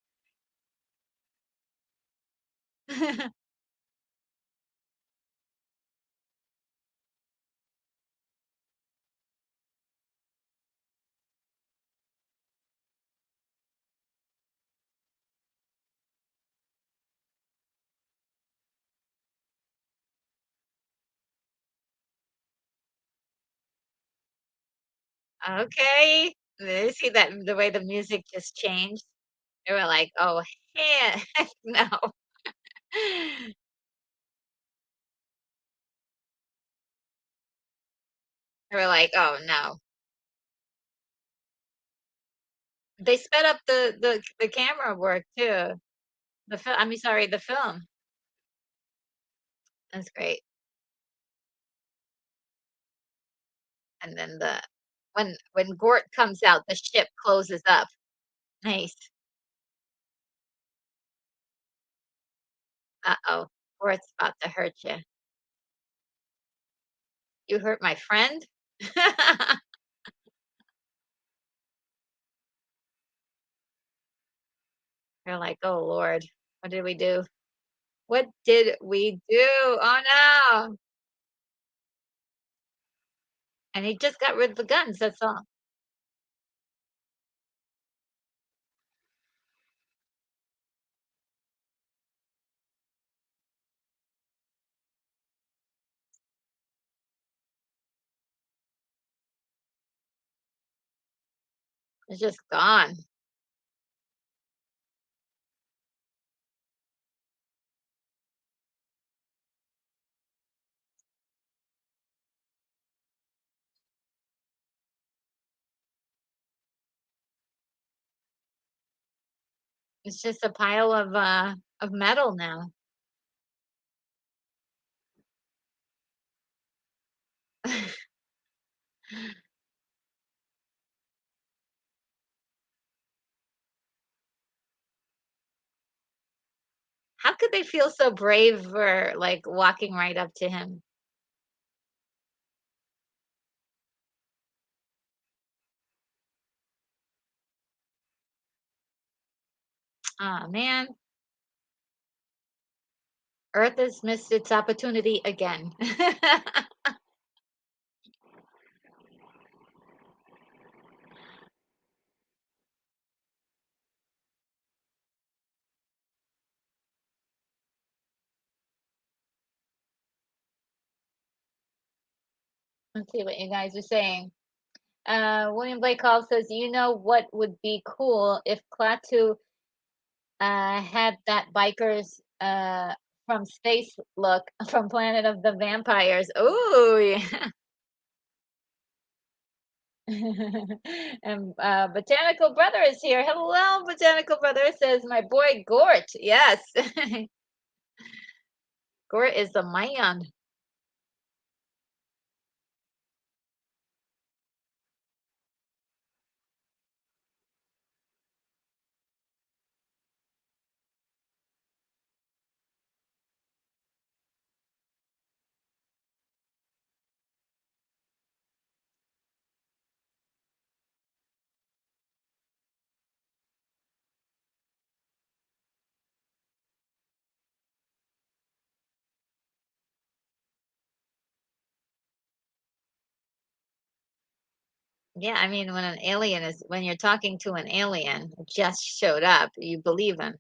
Speaker 1: Okay. Did you see that the way the music just changed? They were like, "Oh, heck no." They were like, "Oh, no." They sped up the camera work too. I mean, sorry, the film. That's great. And then when Gort comes out, the ship closes up. Nice. Uh-oh. Gort's about to hurt you. "You hurt my friend?" They're like, "Oh, Lord. What did we do? What did we do? Oh, no." And he just got rid of the guns, that's all. It's just gone. It's just a pile of metal now. How could they feel so brave for, like, walking right up to him? Oh man, Earth has missed its opportunity again. Let's see what you guys are saying. William Blake Hall says, "You know what would be cool if Klaatu had that biker's from space look from Planet of the Vampires." Oh, yeah. And Botanical Brother is here. Hello, Botanical Brother says, "My boy Gort." Yes, Gort is the man.
Speaker 2: Yeah, I mean, when you're talking to an alien who just showed up, you believe him.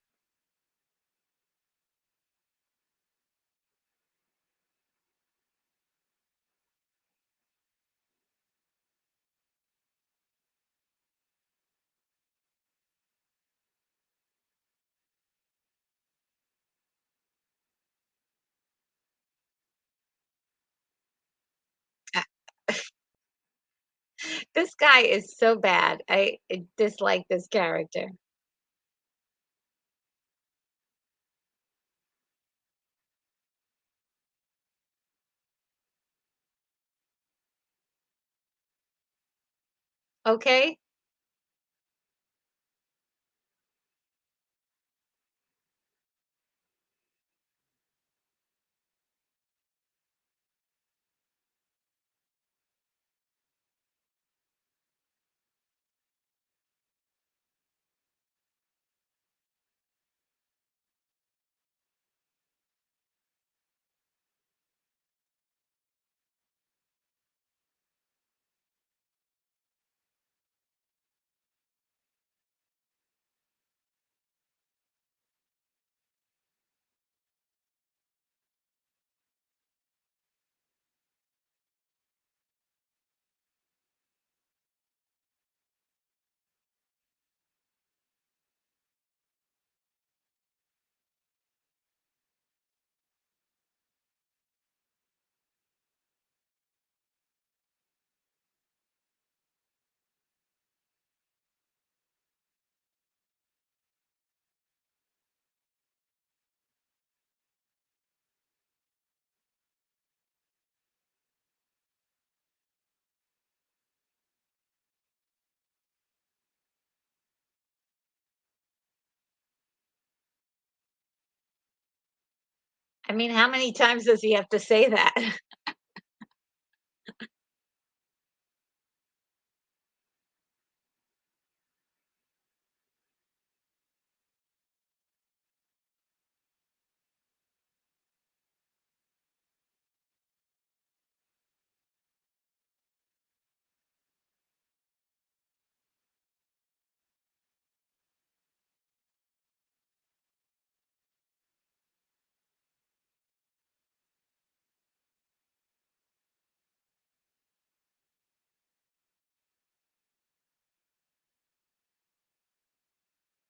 Speaker 2: Uh, This guy is so bad. I dislike this character. Okay? I mean, how many times does he have to say that?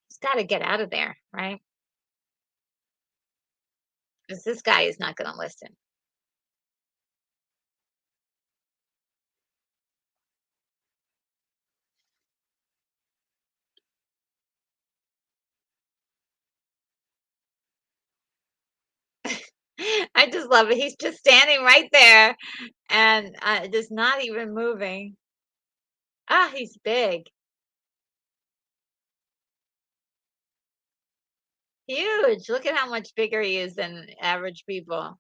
Speaker 2: He's gotta get out of there, right? Because this guy is not gonna listen. I just love it. He's just standing right there and, just not even moving. Ah, he's big. Huge. Look at how much bigger he is than average people.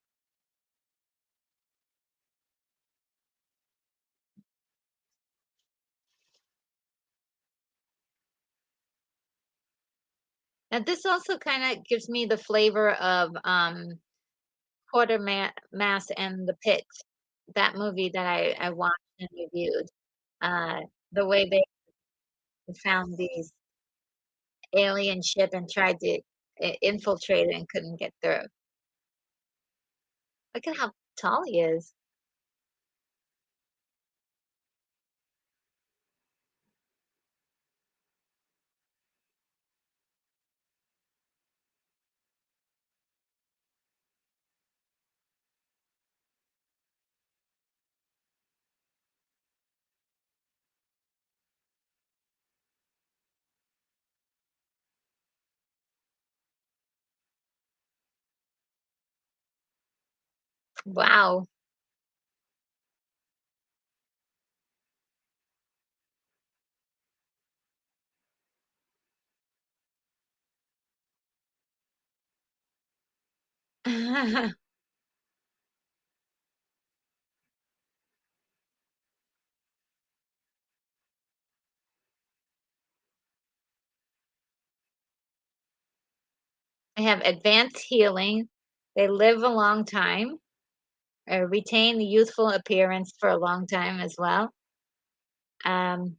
Speaker 2: Now this also kinda gives me the flavor of, Mass and the Pit, that movie that I watched and reviewed. Uh, the way they found these alien ship and tried to infiltrate it and couldn't get through. Look at how tall he is. Wow. I have advanced healing. They live a long time, retain the youthful appearance for a long time as well. Um,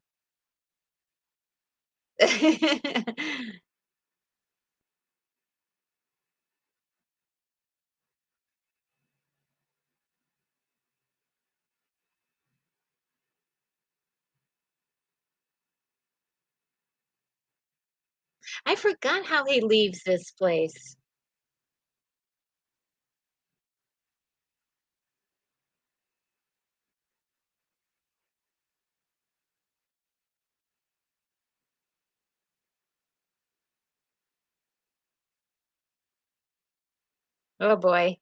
Speaker 2: I forgot how he leaves this place. Oh boy.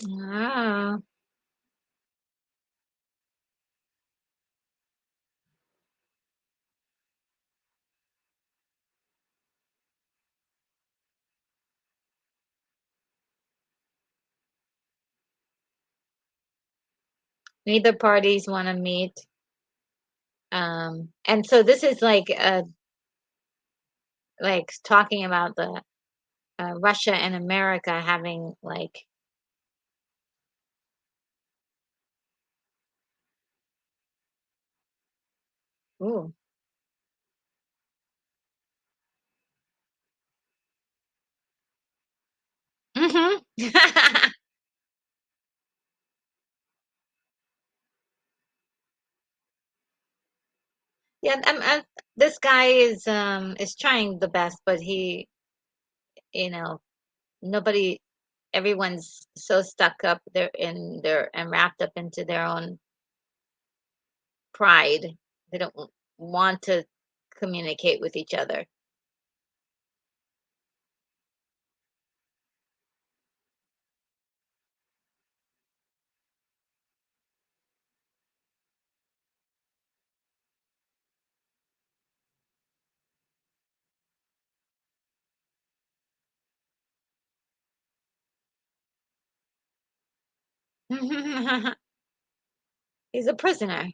Speaker 2: Ah, neither parties want to meet. And so this is like talking about the Russia and America having like, ooh. Hmm. Yeah, this guy is trying the best, but you know, nobody, everyone's so stuck up there in their and wrapped up into their own pride. They don't want to communicate with each other. He's a prisoner.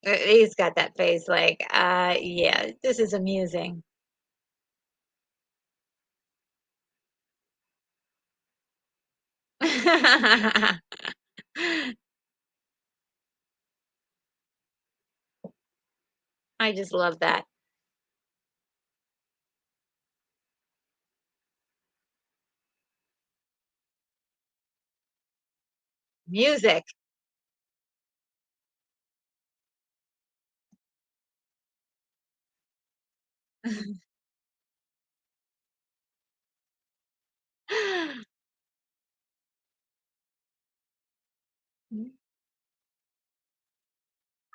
Speaker 2: He's got that face like, yeah, this is amusing. I just love that. Music.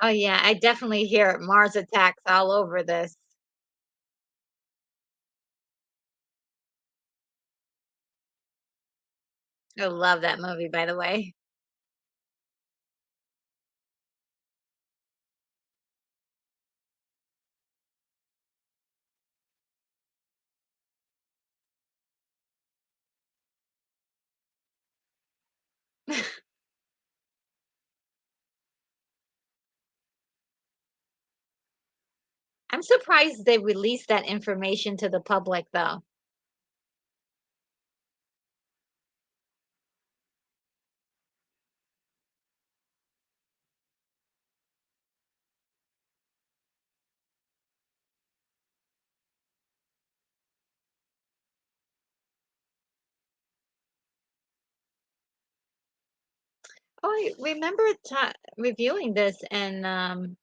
Speaker 2: Oh, yeah, I definitely hear Mars Attacks all over this. I love that movie, by the way. I'm surprised they released that information to the public, though. Oh, I remember reviewing this, and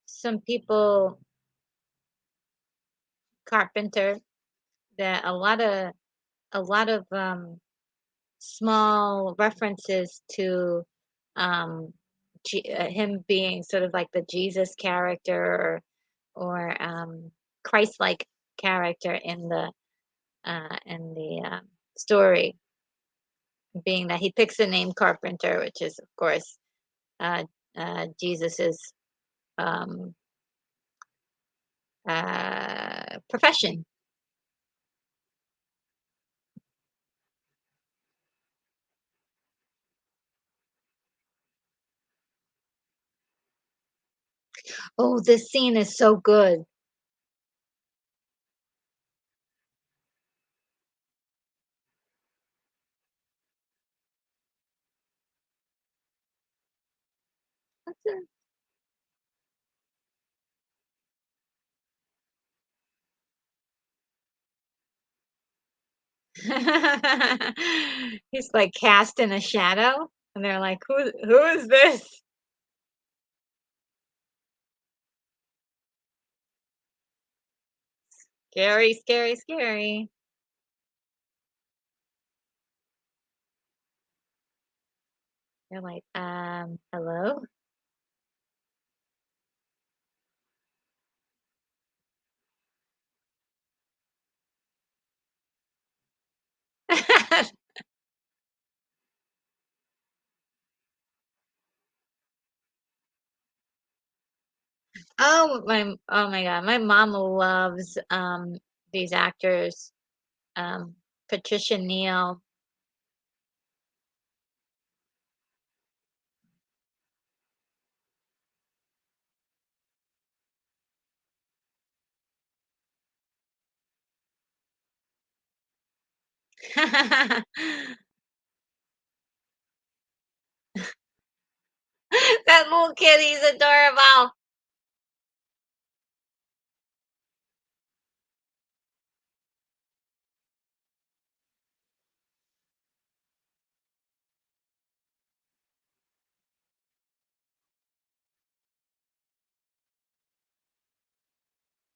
Speaker 2: some people, Carpenter, that a lot of small references to um, him being sort of like the Jesus character or Christ-like character in the story, being that he picks the name Carpenter, which is of course uh, Jesus's um, profession. Oh, this scene is so good. What's it? He's like cast in a shadow, and they're like, who is this? Scary, scary, scary. They're like, hello? Oh my God, my mom loves these actors. Um, Patricia Neal. That little kitty's adorable.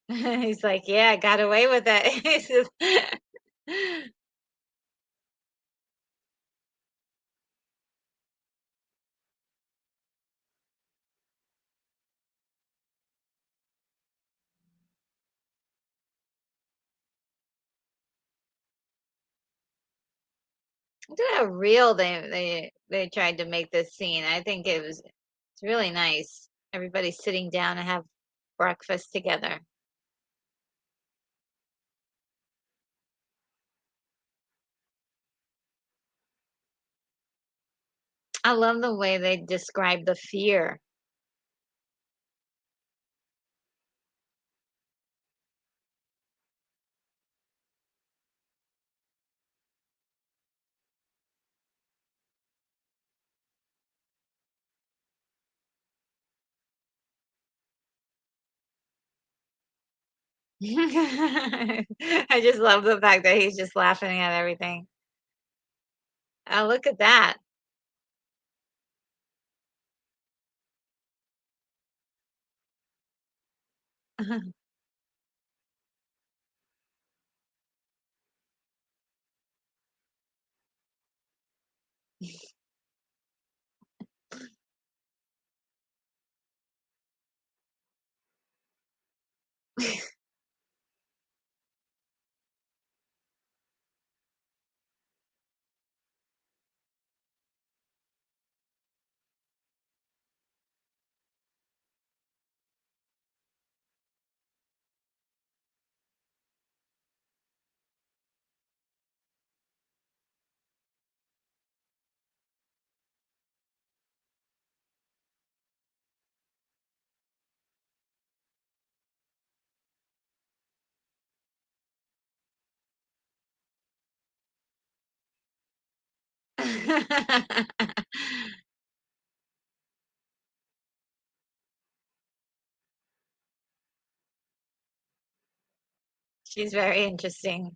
Speaker 2: He's like, yeah, I got away with it. He's just look at how real they tried to make this scene. I think it's really nice. Everybody sitting down and have breakfast together. I love the way they describe the fear. I just love the fact that he's just laughing at everything. Oh, look at that. She's very interesting.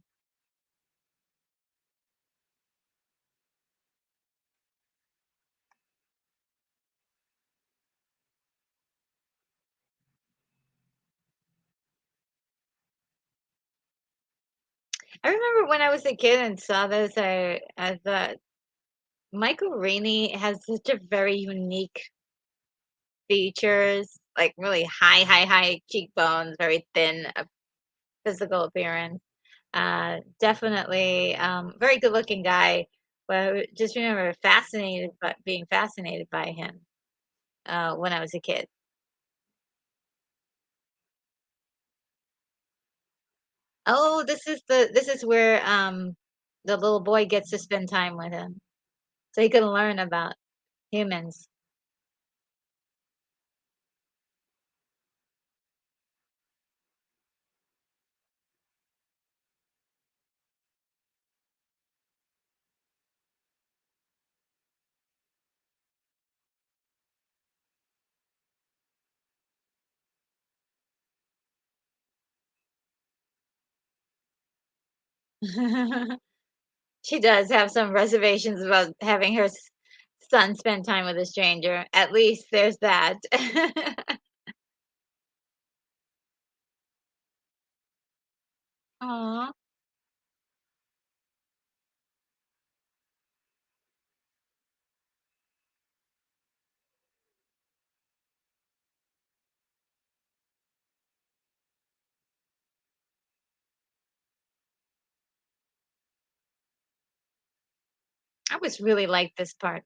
Speaker 2: I remember when I was a kid and saw this, I thought Michael Rennie has such a very unique features, like really high cheekbones, very thin physical appearance. Definitely very good looking guy. But I just remember fascinated, but being fascinated by him when I was a kid. Oh, this is where the little boy gets to spend time with him, so he can learn about humans.
Speaker 1: She does have some reservations about having her son spend time with a stranger. At least there's that. Aw. I was really like this part.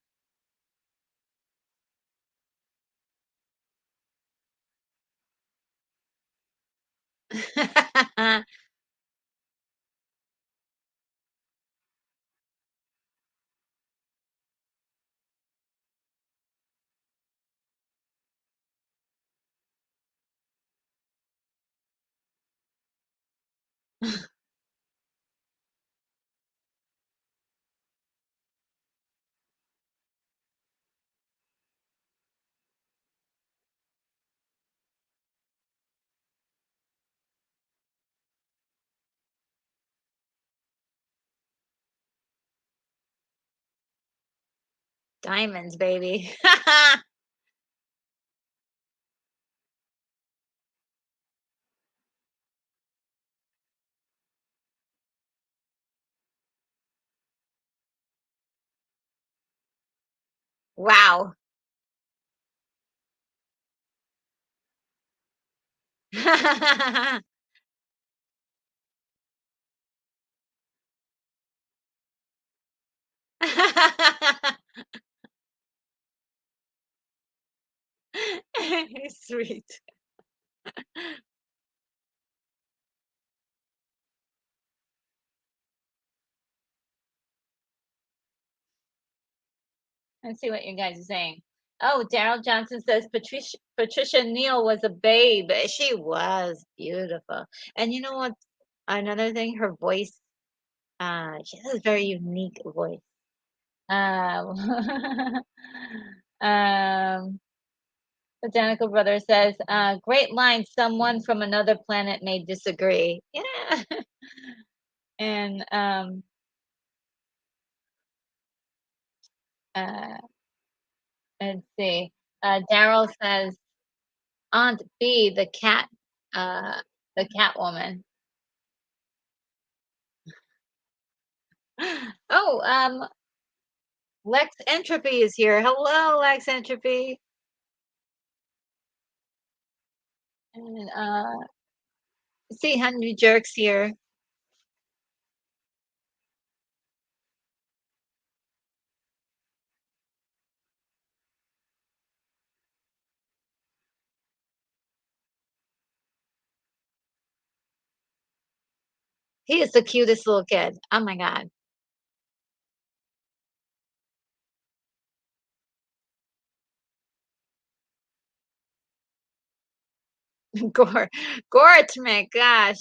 Speaker 1: Diamonds, baby. Wow. Sweet. Let's see what you guys are saying. Oh, Daryl Johnson says Patricia Neal was a babe. She was beautiful. And you know what? Another thing, her voice, she has a very unique voice. Um, um, Botanical Brother says, great line. Someone from another planet may disagree. Yeah. And uh, let's see. Daryl says, Aunt B, the cat woman. Oh, Lex Entropy is here. Hello, Lex Entropy. And see Henry Jerks here. He is the cutest little kid. Oh my God. Gore, Gort, my gosh.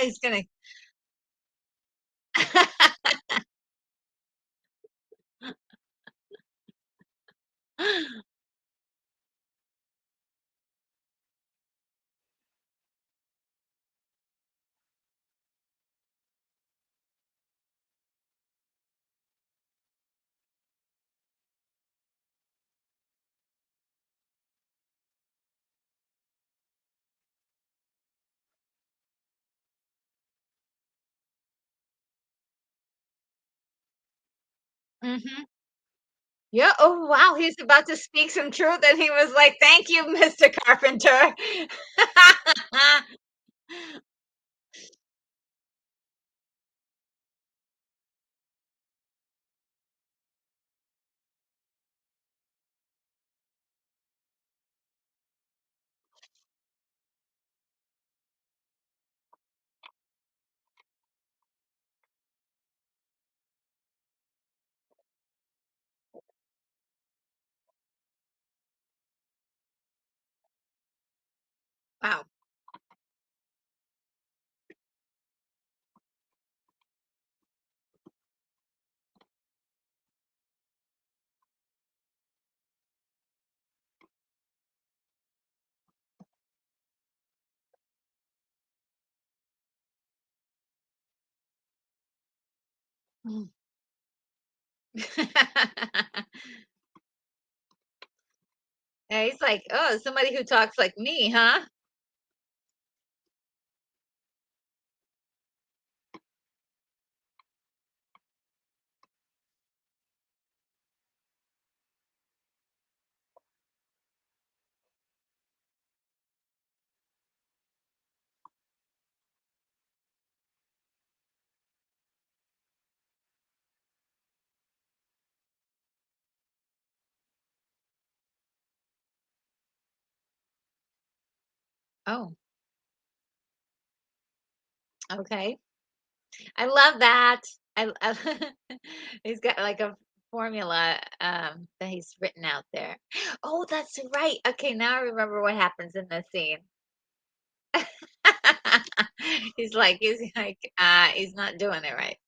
Speaker 1: He's gonna. Mhm. Yeah. Oh wow, he's about to speak some truth, and he was like, "Thank you, Mr. Carpenter." Wow. Mm. Yeah, he's like, "Oh, somebody who talks like me, huh?" Oh, okay. I love that. He's got like a formula that he's written out there. Oh, that's right. Okay, now I remember what happens in this scene. He's not doing it right.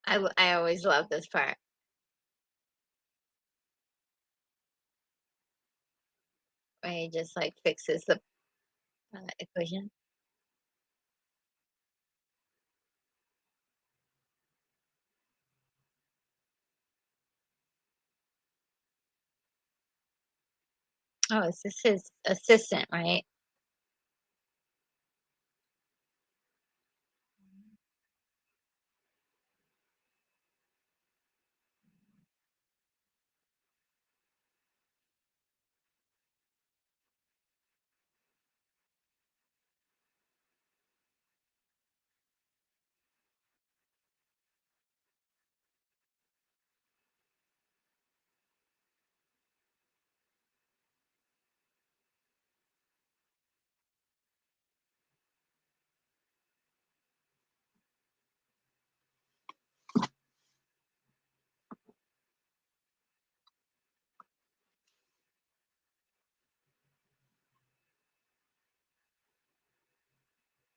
Speaker 1: I always love this part where he just like fixes the equation. Oh, is this his assistant, right?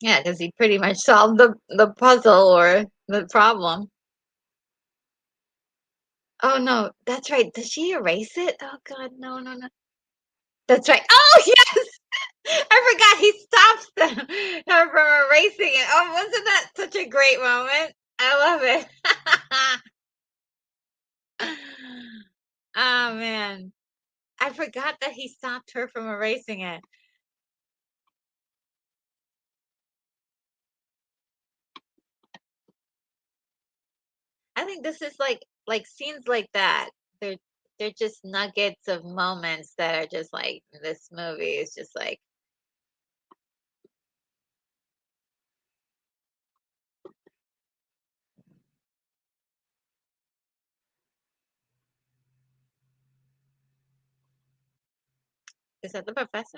Speaker 1: Yeah, because he pretty much solved the puzzle or the problem. Oh no, that's right. Does she erase it? Oh God, no, no, no. That's right. Oh yes, I forgot he stops her from erasing it. Oh, wasn't that such a great moment? I love it. Oh man, I forgot that he stopped her from erasing it. I think this is like scenes like that. They're they're just nuggets of moments that are just like this movie is just like, is that the professor?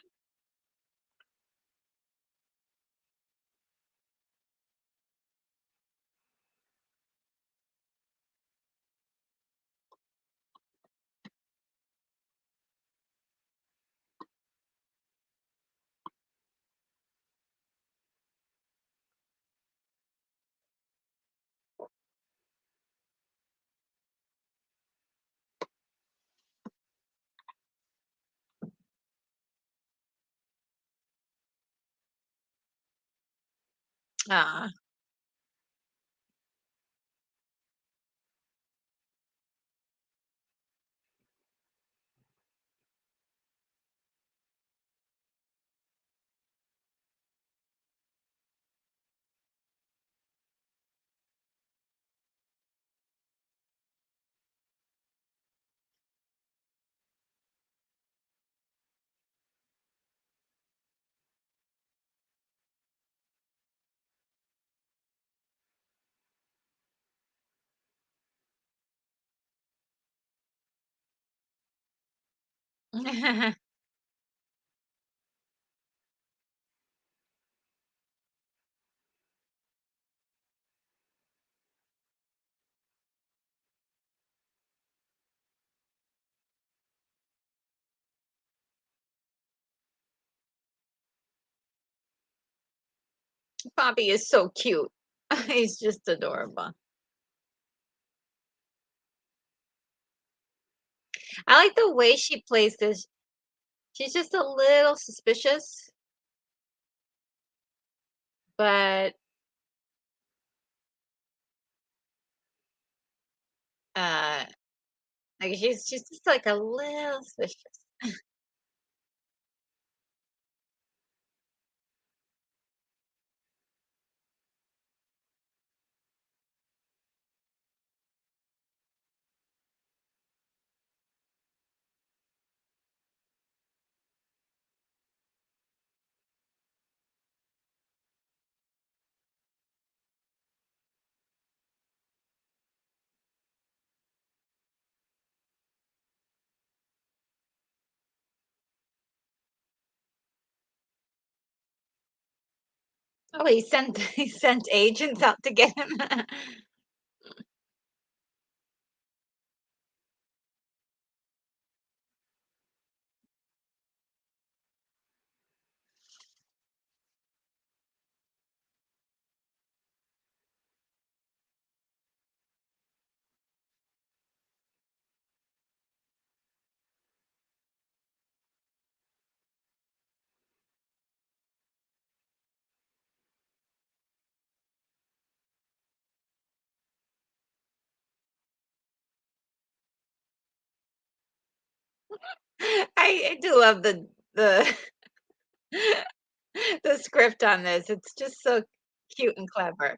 Speaker 1: Ah, Bobby is so cute. He's just adorable. I like the way she plays this. She's just a little suspicious, but uh like she's just like a little suspicious. Oh, he sent he sent agents out to get him. I do love the the script on this. It's just so cute and clever.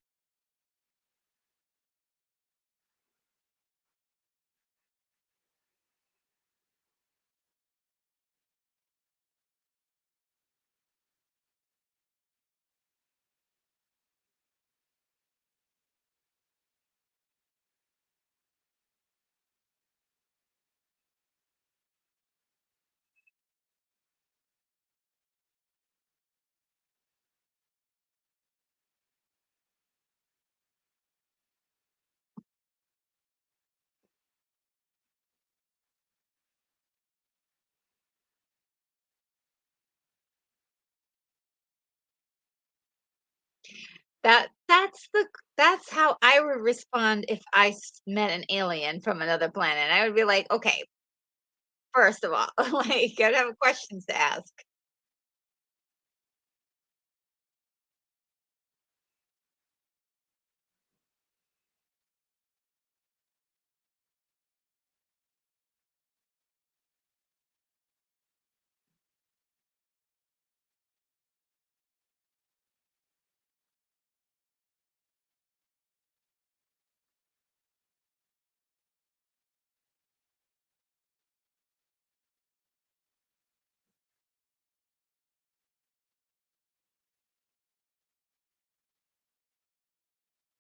Speaker 1: That's how I would respond if met an alien from another planet. I would be like, okay, first of all, like I'd have questions to ask.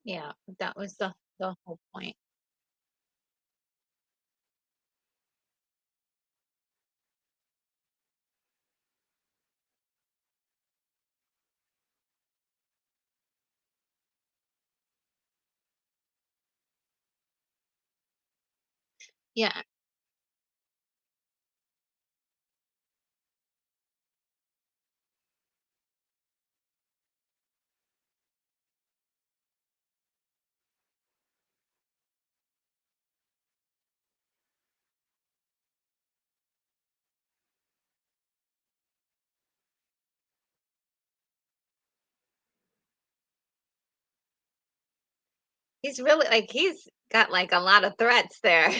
Speaker 1: Yeah, that was the whole point. Yeah, he's really like he's got like a lot of threats there.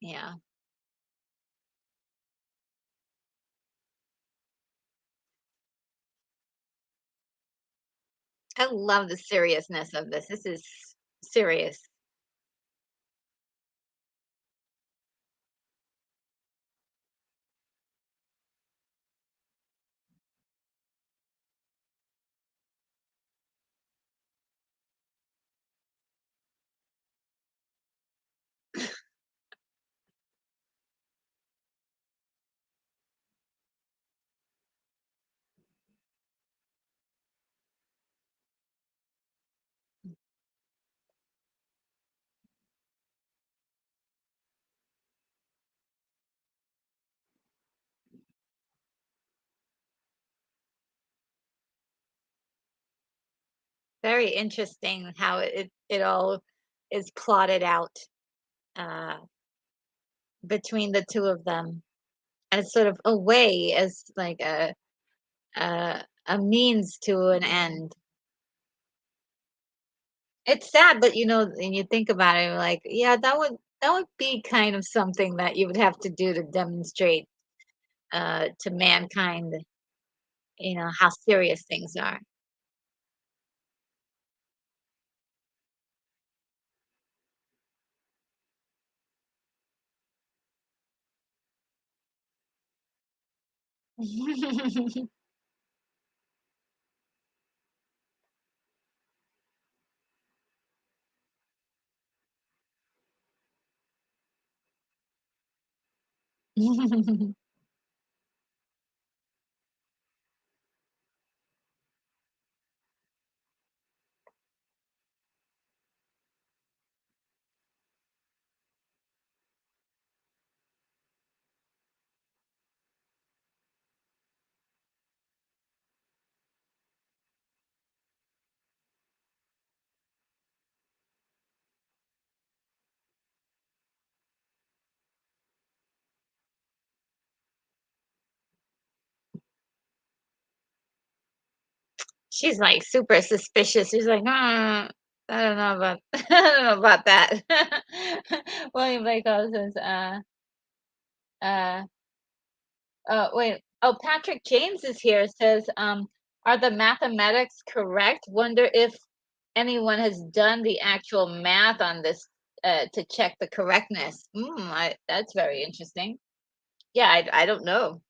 Speaker 2: Yeah. I love the seriousness of this. This is serious. Very interesting how it all is plotted out uh, between the two of them as sort of a way, as like a means to an end. It's sad, but when you think about it, like, yeah, that would be kind of something that you would have to do to demonstrate to mankind, how serious things are. She's like super suspicious. She's like, I don't know about I don't know about that. William Blake says, uh, wait. Oh, Patrick James is here. Says, are the mathematics correct? Wonder if anyone has done the actual math on this to check the correctness. That's very interesting. Yeah, I don't know.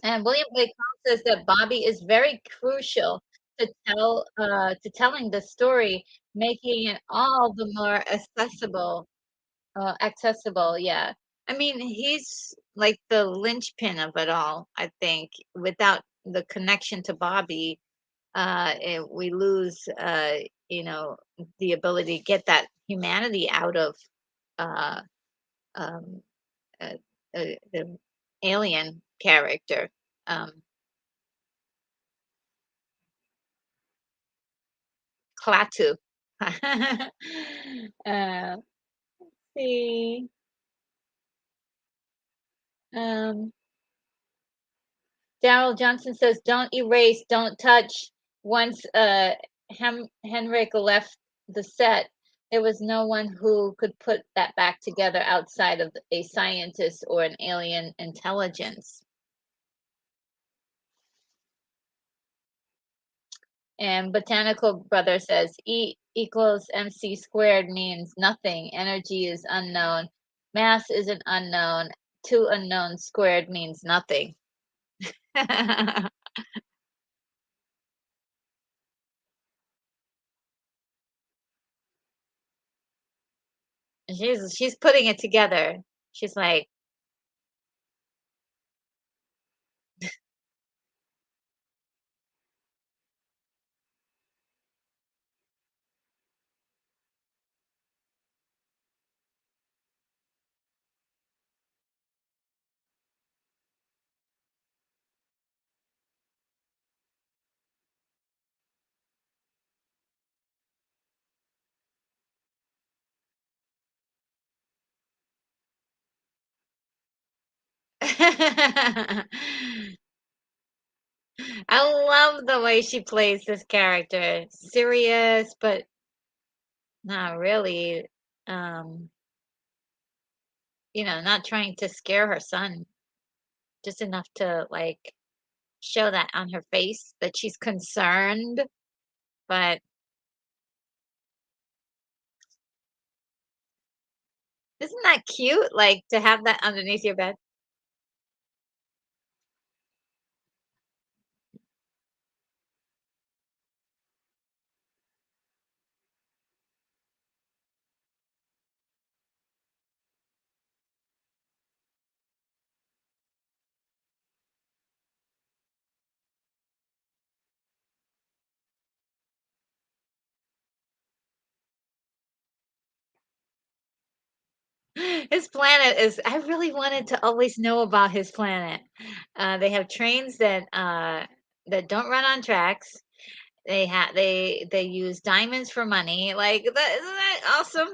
Speaker 2: And William Blake Hall says that Bobby is very crucial to telling the story, making it all the more accessible. Yeah, I mean he's like the linchpin of it all. I think without the connection to Bobby, we lose the ability to get that humanity out of uh, um, uh, the alien character. Um, Klaatu. uh, see. Um, Daryl Johnson says, "Don't erase, don't touch." Once Henrik left the set, there was no one who could put that back together outside of a scientist or an alien intelligence. And Botanical Brother says, E equals mc squared means nothing. Energy is unknown. Mass is an unknown. Two unknowns squared means nothing. She's putting it together. She's like, I love the way she plays this character. Serious, but not really.
Speaker 1: um, not trying to scare her son, just enough to like show that on her face that she's concerned. But isn't that cute? Like to have that underneath your bed? His planet is I really wanted to always know about his planet. They have trains that don't run on tracks. They use diamonds for money. Like that isn't that awesome?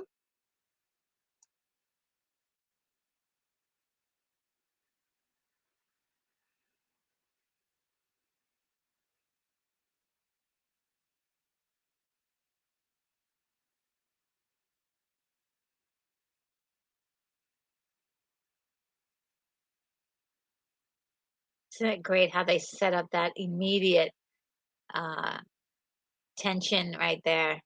Speaker 1: Isn't it great how they set up that immediate uh tension right there?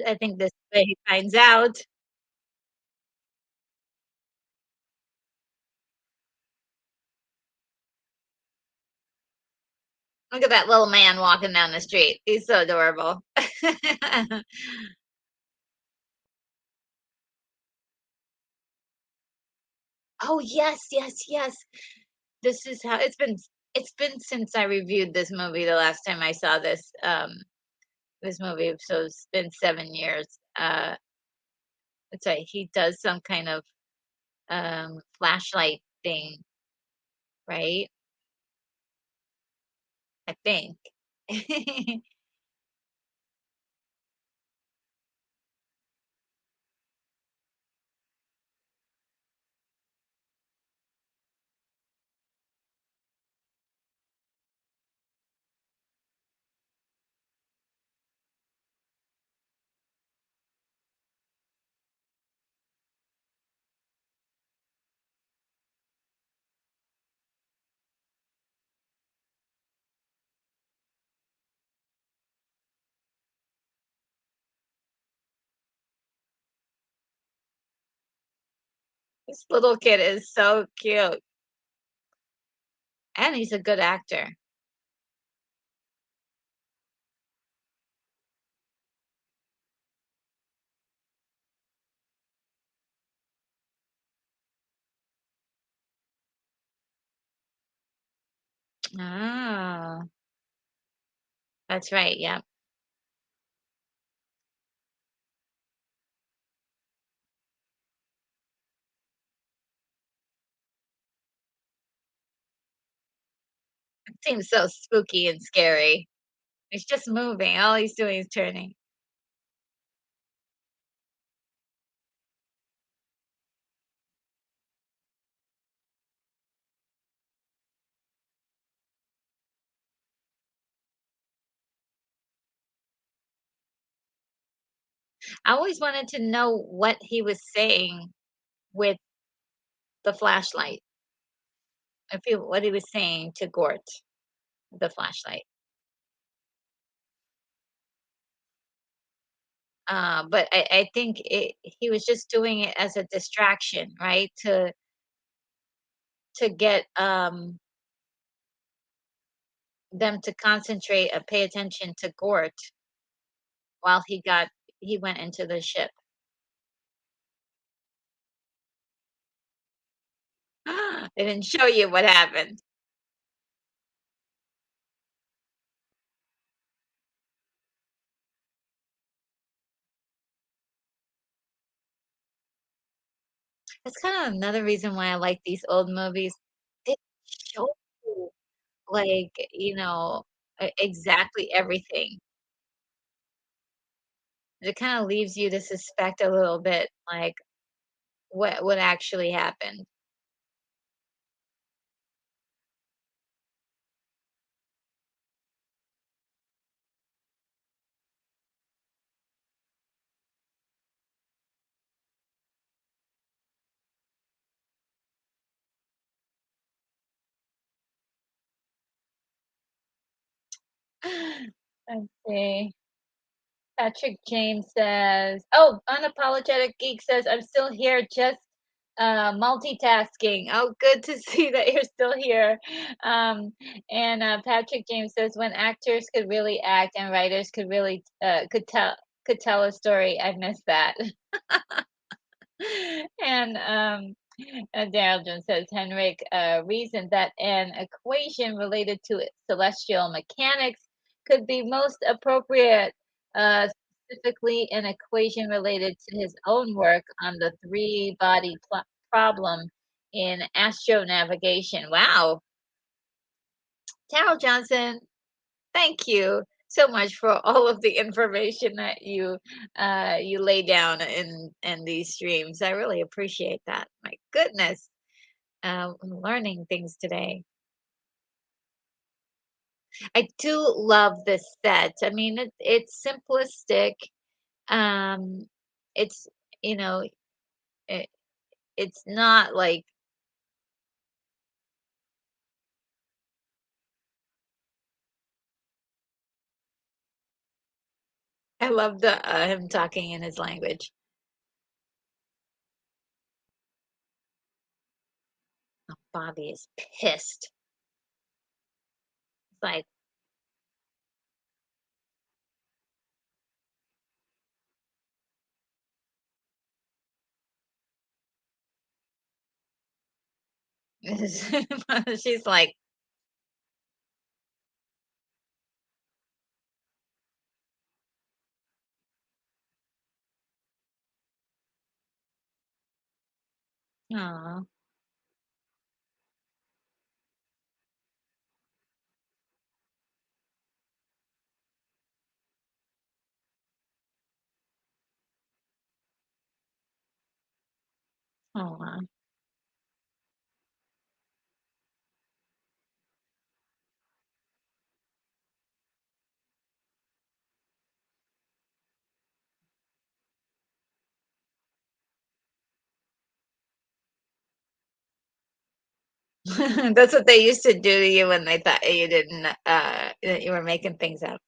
Speaker 1: I think this way he finds out. Look at that little man walking down the street. He's so adorable. Oh, yes, yes, yes. This is how it's been since I reviewed this movie the last time I saw this movie, so it's been 7 years. It's like he does some kind of flashlight thing, right? I think. This little kid is so cute, and he's a good actor. Oh, that's right. Yep. It seems so spooky and scary. He's just moving. All he's doing is turning. I always wanted to know what he was saying with the flashlight. If he what he was saying to Gort, the flashlight. But I think he was just doing it as a distraction, right? To get them to concentrate and pay attention to Gort while he went into the ship. They didn't show you what happened.
Speaker 2: That's kind of another reason why I like these old movies. They show you, like, exactly everything. It kinda leaves you to suspect a little bit, like, what actually happened. Let's see. Patrick James says, "Oh, Unapologetic Geek says, I'm still here, just multitasking." Oh, good to see that you're still here. Um, and Patrick James says, "When actors could really act and writers could really could tell a story, I miss that." And Daryl Jones says Henrik reasoned that an equation related to celestial mechanics could be most appropriate, specifically an equation related to his own work on the three-body problem in astronavigation. Wow, Daryl Johnson, thank you so much for all of the information that you lay down in these streams. I really appreciate that. My goodness, I'm learning things today. I do love this set. I mean, it's simplistic. Um, it's you know, it, it's not like I love the him talking in his language. Oh, Bobby is pissed. It's like she's like, oh, oh. That's what they used to do to you when they thought you didn't, that you were making things up.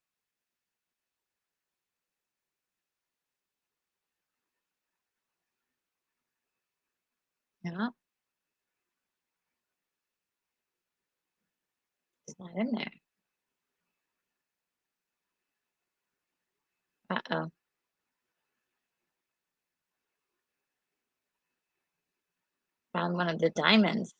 Speaker 2: Yeah, it's not in there. Uh-oh. Found one of the diamonds.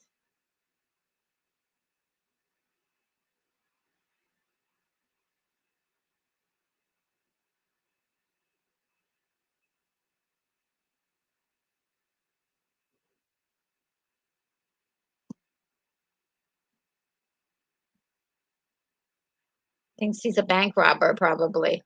Speaker 2: Thinks he's a bank robber, probably.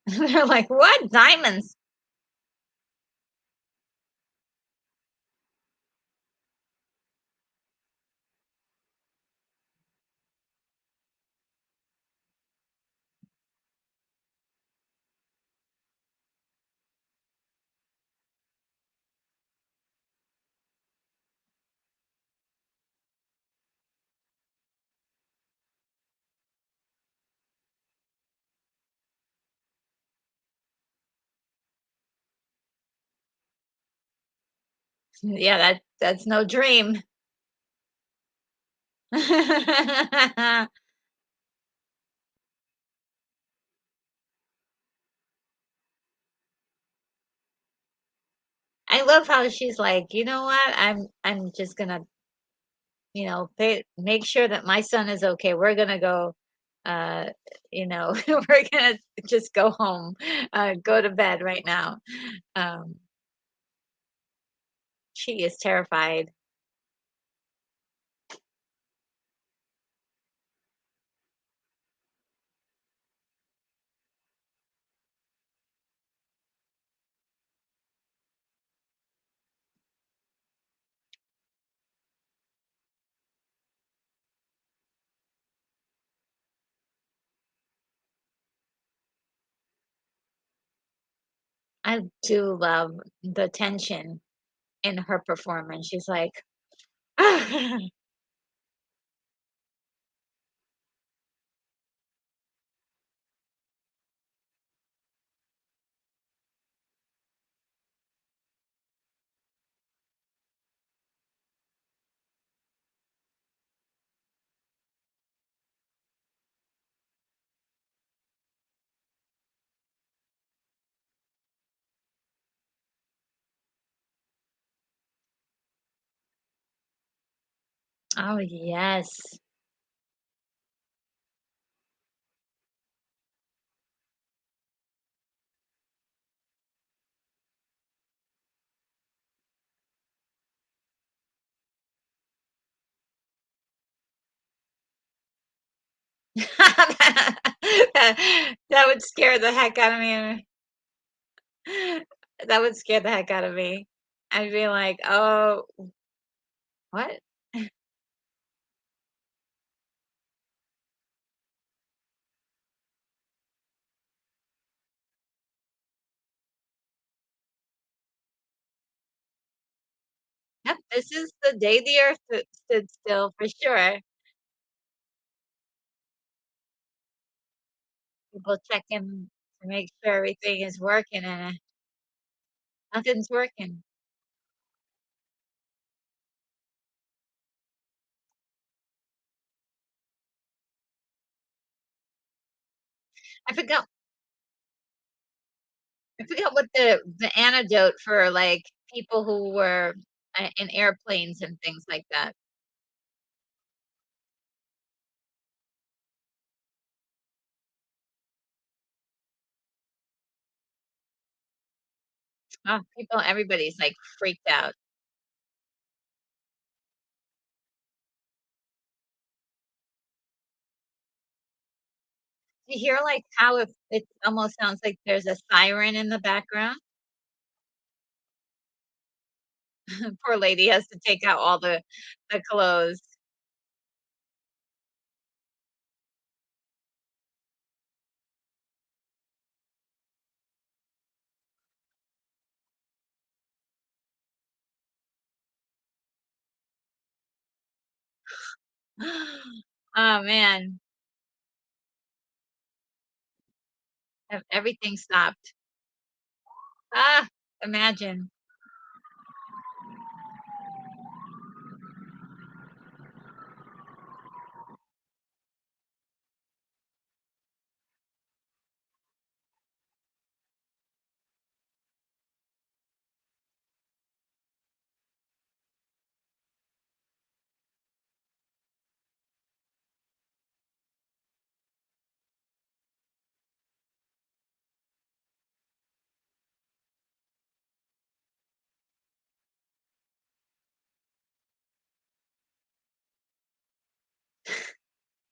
Speaker 2: They're like, "What? Diamonds?" Yeah, that's no dream. I love how she's like, "You know what? I'm just gonna,
Speaker 1: make sure that my son is okay. We're gonna go, uh, we're gonna just go home, go to bed right now. Um, she is terrified. I do love the tension in her performance. She's like, oh yes. That would scare the heck out of me. That would scare the heck out of me. I'd be like, "Oh, what?" Yep, this is the day the earth stood still for sure. People checking to make sure everything is working, and nothing's working. I forgot I forgot what the antidote for, like, people who were, in airplanes and things like that. Oh, everybody's, like, freaked out. You hear, like, how it almost sounds like there's a siren in the background? Poor lady has to take out all the clothes. Oh, man. Everything stopped. Ah, imagine.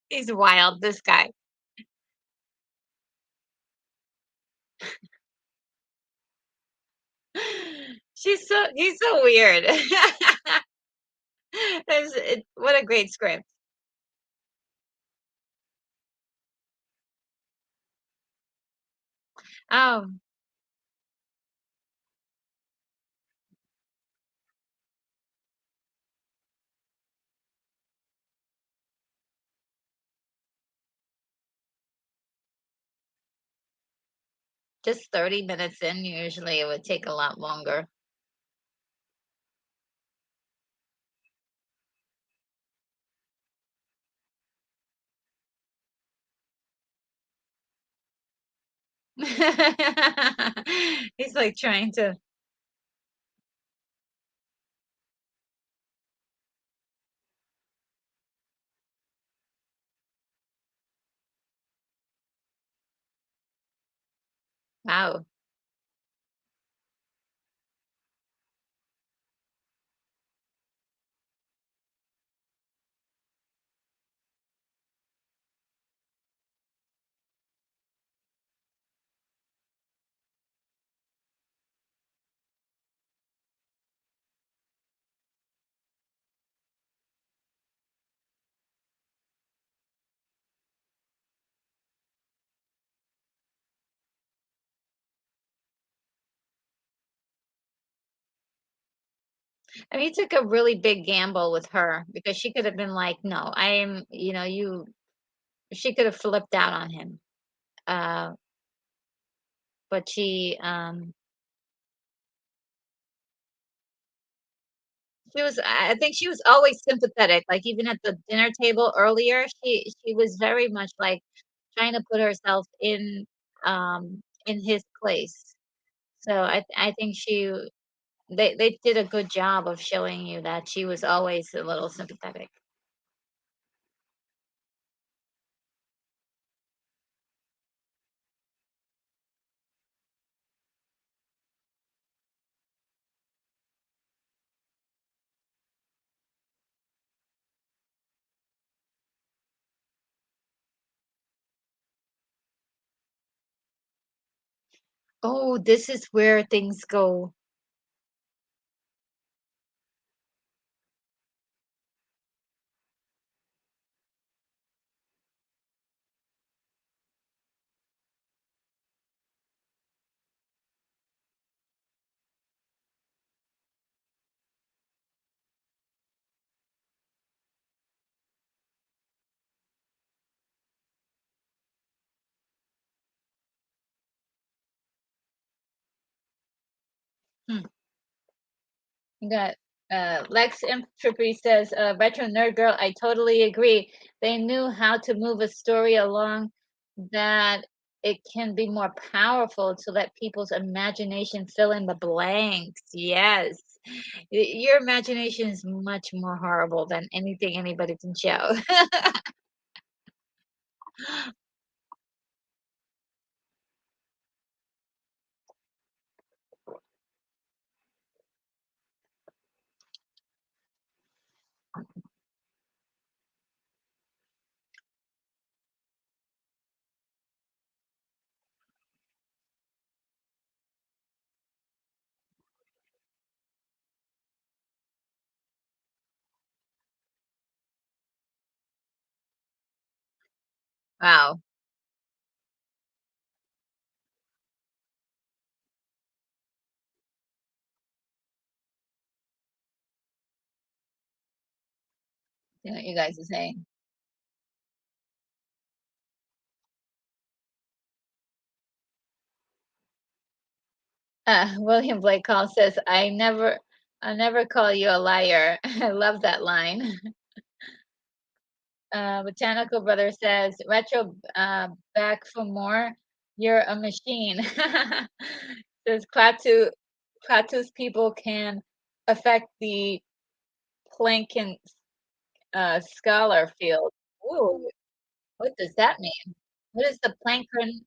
Speaker 1: He's wild, this guy. He's so weird. What a great script. Oh, just 30 minutes in, usually it would take a lot longer. He's, like, trying to Wow. I mean, he took a really big gamble with her because she could have been like, "No, I'm," you she could have flipped out on him. Uh, but she was I think she was always sympathetic, like, even at the dinner table earlier, she was very much, like, trying to put herself in his place. So I think they did a good job of showing you that she was always a little sympathetic. Oh, this is where things go. Hmm. You got Lex Entropy says, Retro Nerd Girl, I totally agree. They knew how to move a story along that it can be more powerful to let people's imagination fill in the blanks. Yes. Your imagination is much more horrible than anything anybody can show. Wow. You know what you guys are saying. William Blake Call says, I never call you a liar. I love that line. Botanical Brother says, retro back for more. You're a machine. Says Klaatu's people can affect the Planck scholar field. Ooh, what does that mean? What is the Plankton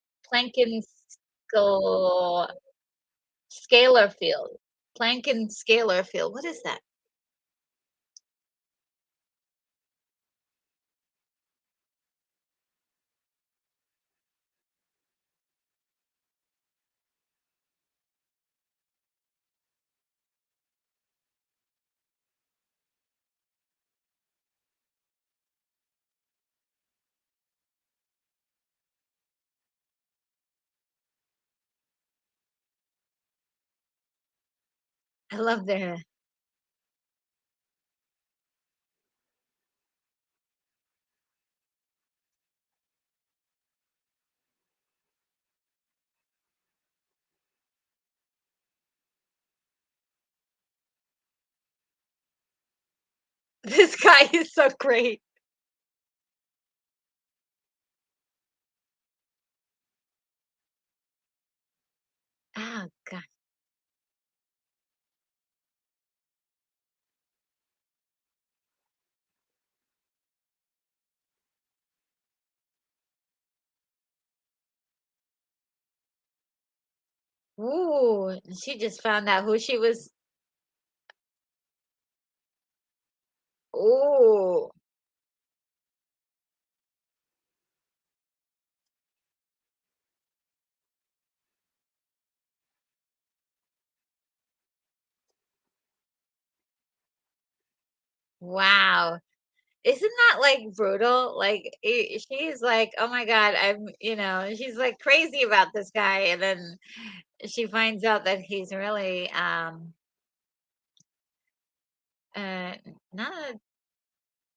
Speaker 1: scalar field? Plankton scalar field. What is that? I love their this guy is so great. Oh god. Ooh, and she just found out who she was. Ooh, wow. Isn't that, like, brutal? Like, she's like, "Oh my god, she's, like, crazy about this guy, and then she finds out that he's really, uh, not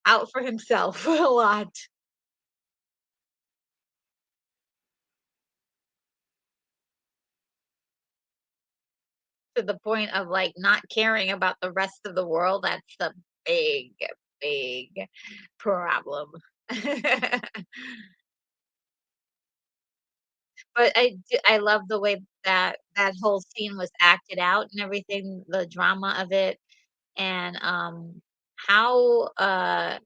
Speaker 1: out for himself a lot, to the point of, like, not caring about the rest of the world. That's the big, big problem. But I love the way that that whole scene was acted out and everything, the drama of it, and, how, uh,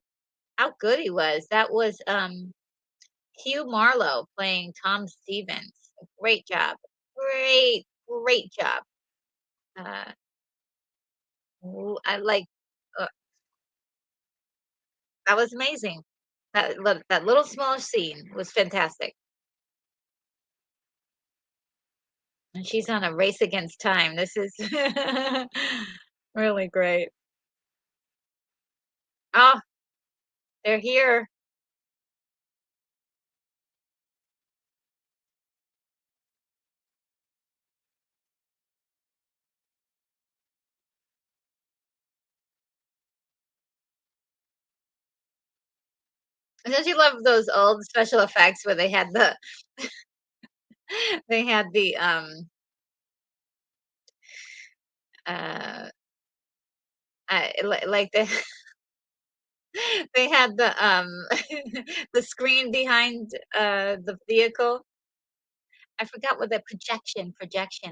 Speaker 1: how good he was. That was, Hugh Marlowe playing Tom Stevens. Great job. Great, great job. Uh, I like, uh, that was amazing. That little small scene was fantastic, and she's on a race against time. This is really great. Oh, they're here. Don't you love those old special effects where they had the they had the, uh, like they had the, the screen behind, the vehicle? I forgot what the projection,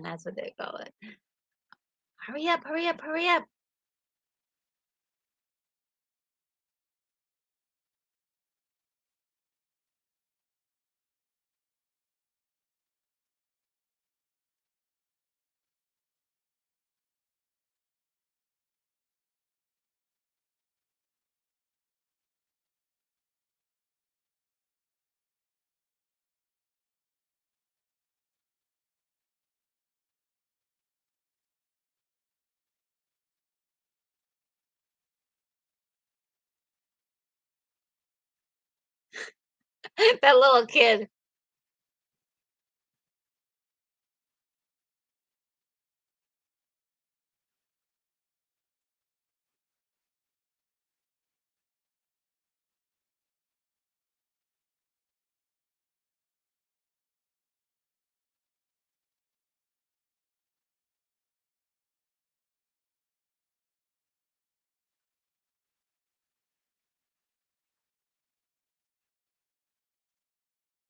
Speaker 1: that's what they call it. "Hurry up, hurry up, hurry up." That little kid.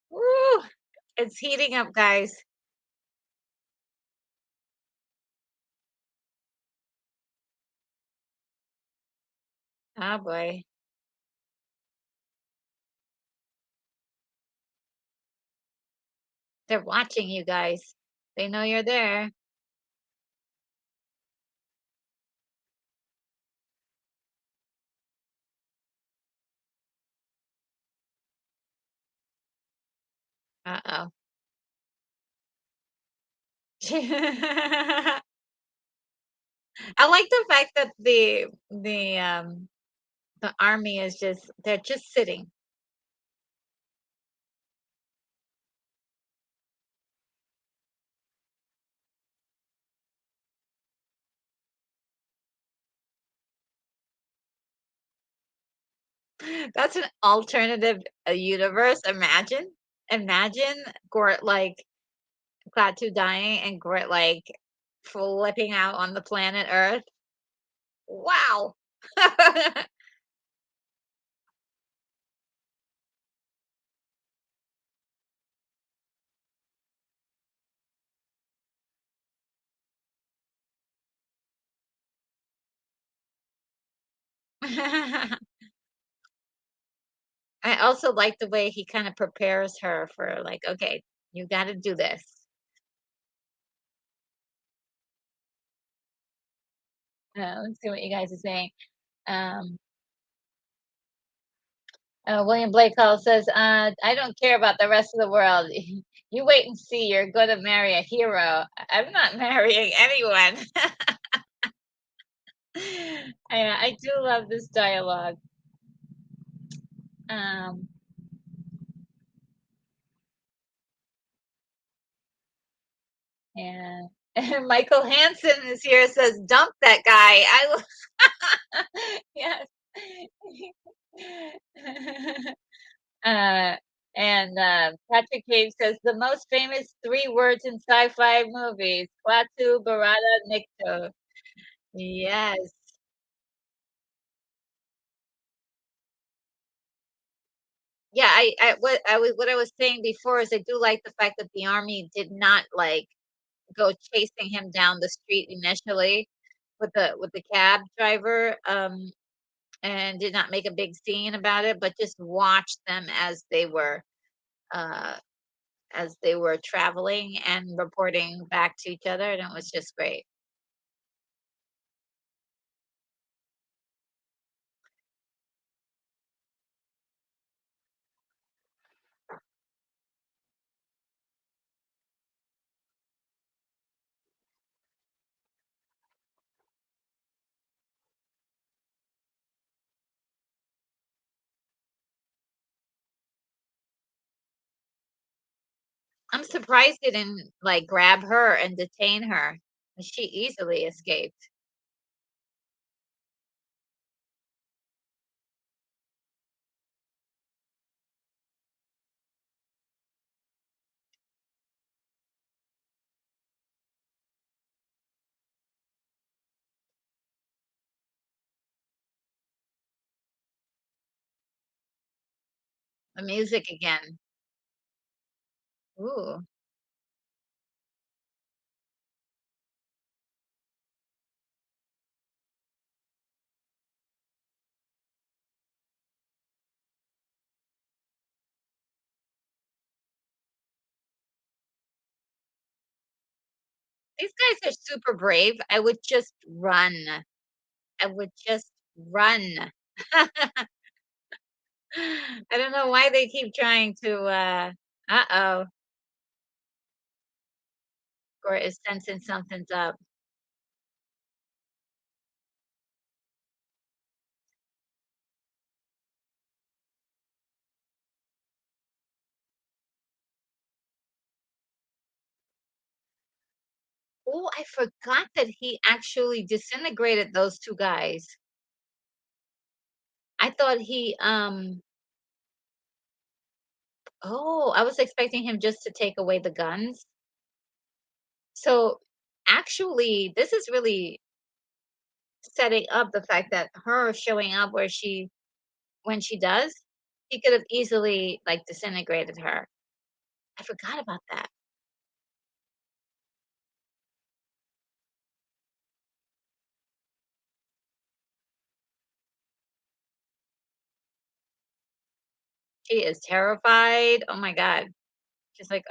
Speaker 1: Woo! It's heating up, guys. Oh, boy. They're watching you guys. They know you're there. Uh-oh. I like the fact that the army is just they're just sitting. That's an alternative, universe. Imagine Gort, like, Klaatu dying and Gort, like, flipping out on the planet Earth. Wow. I also like the way he kinda prepares her for, like, "Okay, you gotta do this." Let's see what you guys are saying. Um, William Blake Hall says, I don't care about the rest of the world. You wait and see. You're going to marry a hero. I'm not marrying anyone. I do love this dialogue. Um, and, and Michael Hansen is here, says, dump that guy. I will. Yes. uh, and Patrick Cave says, the most famous three words in sci-fi movies, Klaatu, Barada, Nikto. Yes. Yeah, what I was saying before is I do like the fact that the army did not like go chasing him down the street initially with the cab driver, and did not make a big scene about it, but just watched them uh, as they were traveling and reporting back to each other, and it was just great. I'm surprised they didn't like grab her and detain her. She easily escaped. The music again. Ooh. These guys are super brave. I would just run. I would just run. I don't know why they keep trying to, uh-oh, or is sensing something's up. Oh, I forgot that he actually disintegrated those 2 guys. I thought oh, I was expecting him just to take away the guns. So, actually, this is really setting up the fact that her showing up where she when she does, he could have easily, like, disintegrated her. I forgot about that. She is terrified. Oh my god. She's like,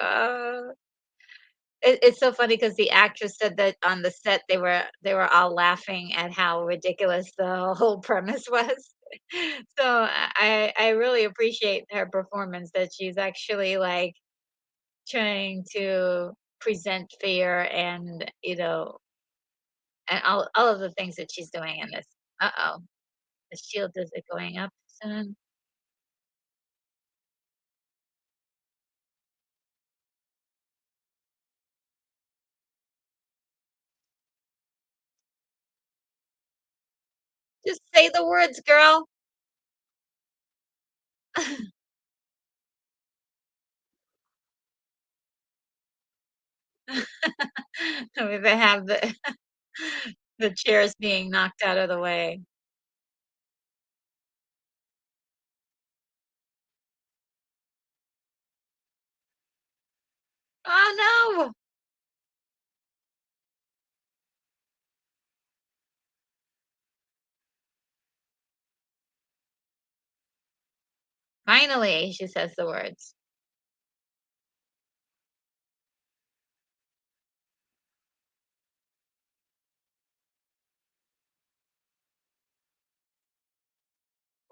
Speaker 1: it's so funny because the actress said that on the set, they were all laughing at how ridiculous the whole premise was. So, I really appreciate her performance that she's actually, like, trying to present fear and, and all of the things that she's doing in this. Uh-oh, the shield is it going up soon? Just say the words, girl. I mean, they have the the chairs being knocked out of the way. Oh, no! Finally, she says the words.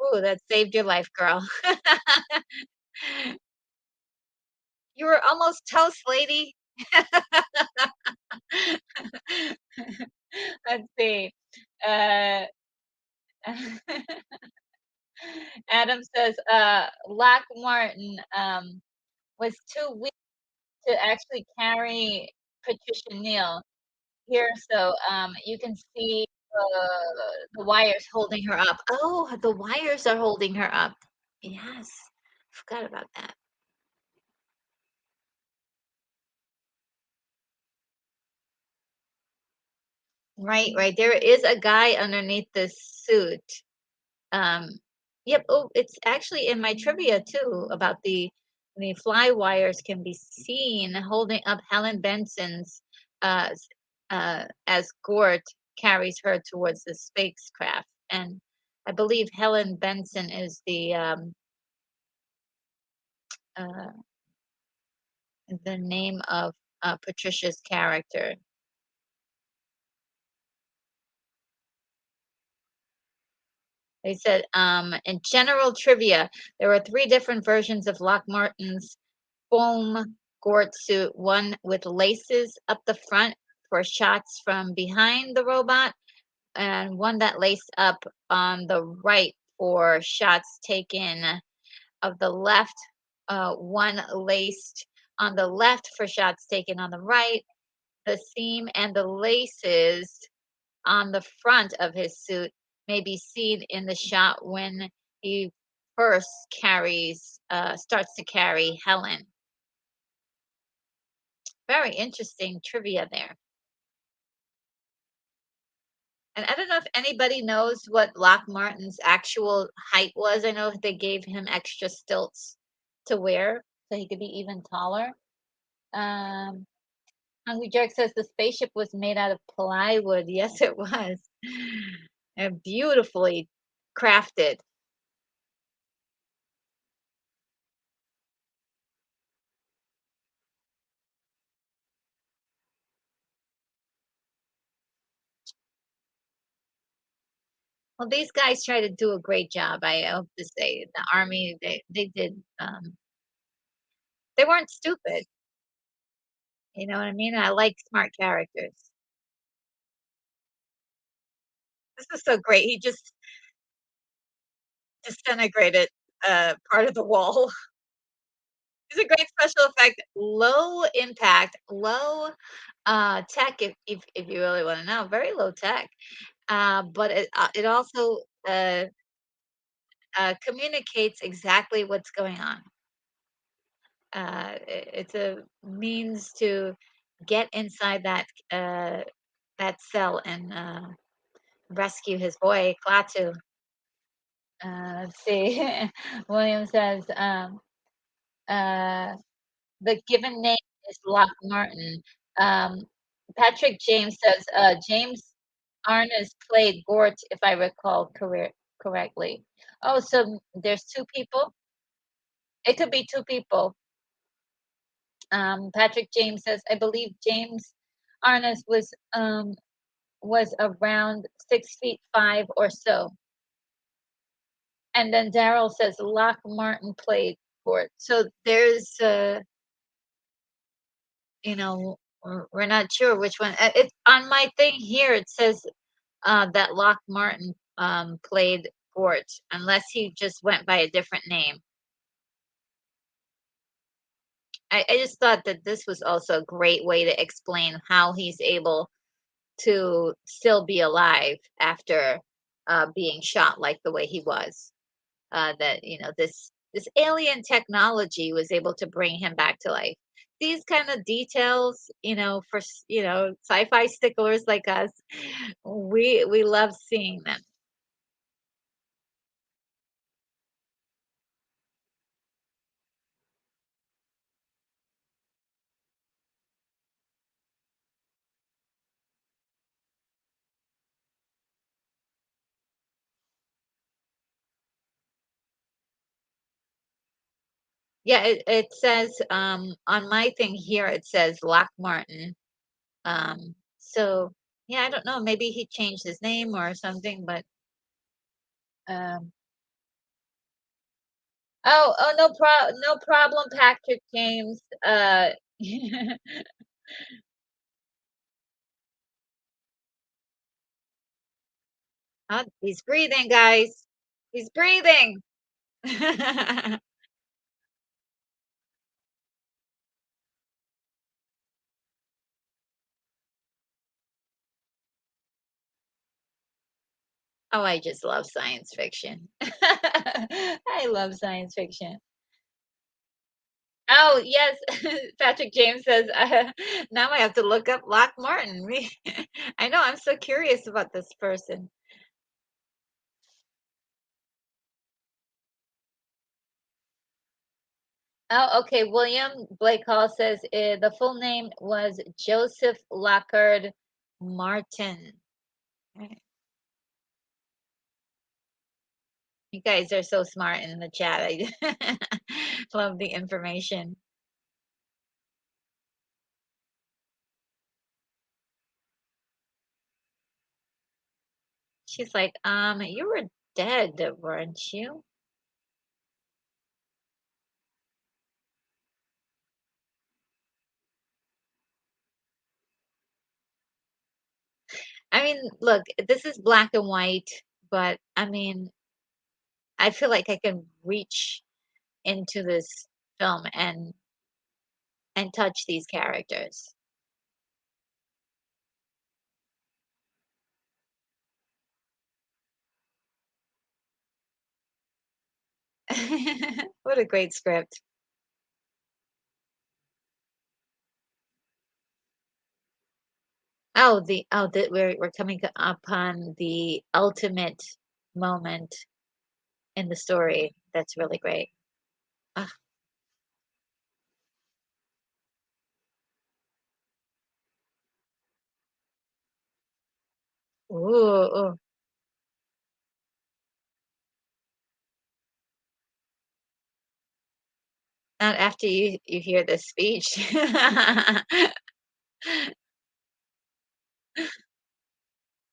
Speaker 1: Ooh, that saved your life, girl. You were almost toast, lady. Let's see. Uh, Adam says, Lock Martin was too weak to actually carry Patricia Neal here, so you can see the wires holding her up. Oh, the wires are holding her up. Yes, forgot about that. Right, right. There is a guy underneath this suit. Um, yep. Oh, it's actually in my trivia too about the fly wires can be seen holding up Helen Benson's as Gort carries her towards the spacecraft, and I believe Helen Benson is uh, the name of Patricia's character. They said, in general trivia, there were three different versions of Lock Martin's foam Gort suit, one with laces up the front for shots from behind the robot, and one that laced up on the right for shots taken of the left, one laced on the left for shots taken on the right. The seam and the laces on the front of his suit may be seen in the shot when he first starts to carry Helen. Very interesting trivia there. And I don't know if anybody knows what Lock Martin's actual height was. I know they gave him extra stilts to wear so he could be even taller. Um, Hungry Jerk says the spaceship was made out of plywood. Yes, it was. And beautifully crafted. Well, these guys try to do a great job. I hope to say the army they did. They weren't stupid. You know what I mean? I like smart characters. This is so great. He just disintegrated part of the wall. It's a great special effect, low impact, low tech. If you really want to know, very low tech. But it also communicates exactly what's going on. It's a means to get inside that cell and rescue his boy Klaatu. Let's see. William says uh, the given name is Lock Martin. Um, Patrick James says James Arness played Gort, if I recall correctly. Oh, so there's two people. It could be two people. Patrick James says, I believe James Arness was around 6 feet 5 or so. And then Daryl says Lock Martin played for it. So there's we're not sure which one. It's on my thing here. It says that Lock Martin played Gort, unless he just went by a different name. I just thought that this was also a great way to explain how he's able to still be alive after being shot like the way he was. That this alien technology was able to bring him back to life. These kind of details, for sci-fi sticklers like us, we love seeing them. Yeah, it says on my thing here it says Lock Martin. So yeah, I don't know. Maybe he changed his name or something, but um, no problem, Patrick James. He's breathing, guys. He's breathing. Oh, I just love science fiction. I love science fiction. Oh, yes. Patrick James says, now I have to look up Lock Martin. I know, I'm so curious about this person. Oh, okay. William Blake Hall says the full name was Joseph Lockard Martin. Right. You guys are so smart in the chat. I love the information. She's like, you were dead, weren't you? I mean, look, this is black and white, but I mean, I feel like I can reach into this film and touch these characters. What a great script. We're coming upon the ultimate moment in the story. That's really great. Ah, ooh, ooh. Not after you hear this speech.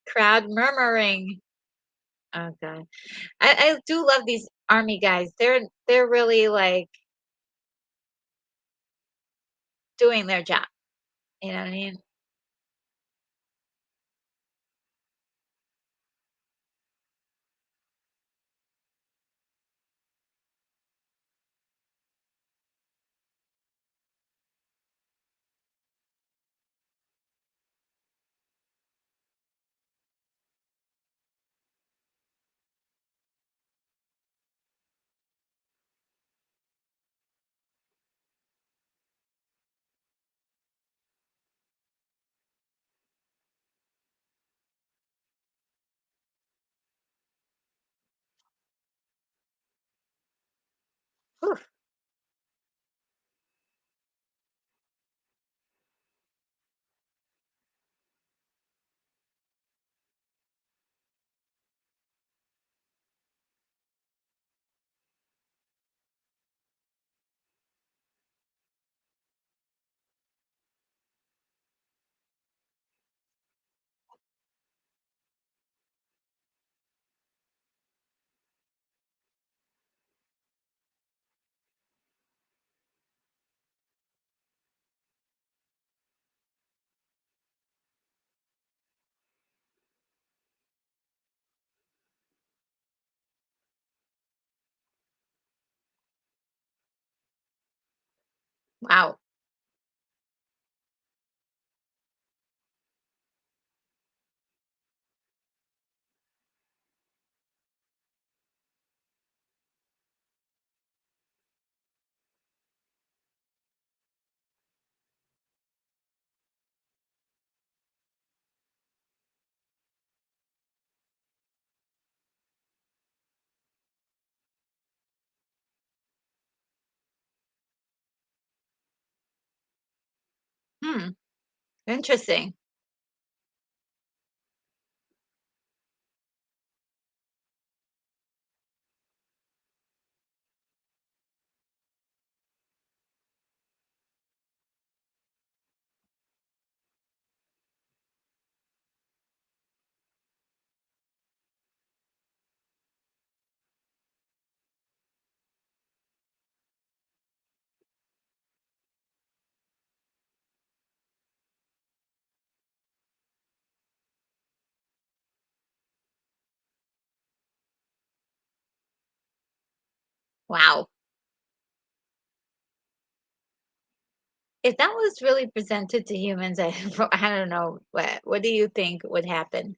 Speaker 1: Crowd murmuring. Oh god. I do love these army guys. They're really like doing their job. You know what I mean? Whew. Wow. Hmm. Interesting. Wow. If that was really presented to humans, I don't know, what do you think would happen?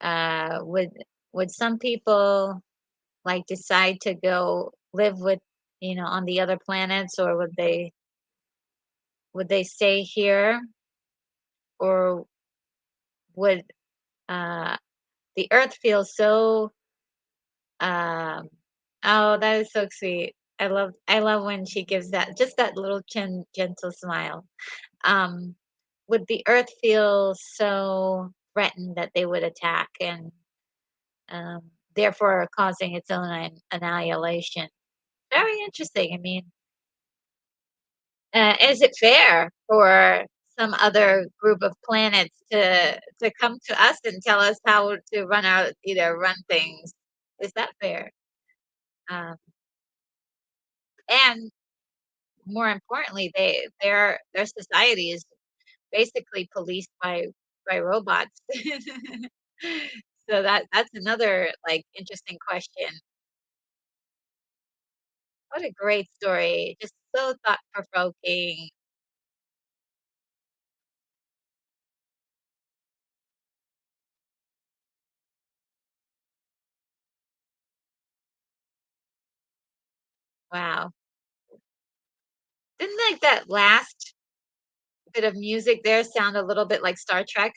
Speaker 1: Would some people, like, decide to go live with, on the other planets, or would they stay here, or would, uh, the Earth feel so, um oh, that is so sweet. I love when she gives that little gentle smile. Um, would the Earth feel so threatened that they would attack, and um, therefore causing its own annihilation? Very interesting. I mean, is it fair for some other group of planets to come to us and tell us how to run things? Is that fair? Um, and more importantly, their society is basically policed by robots. So that's another, like, interesting question. What a great story, just so thought-provoking. Wow. Didn't, like, that last bit of music there sound a little bit like Star Trek?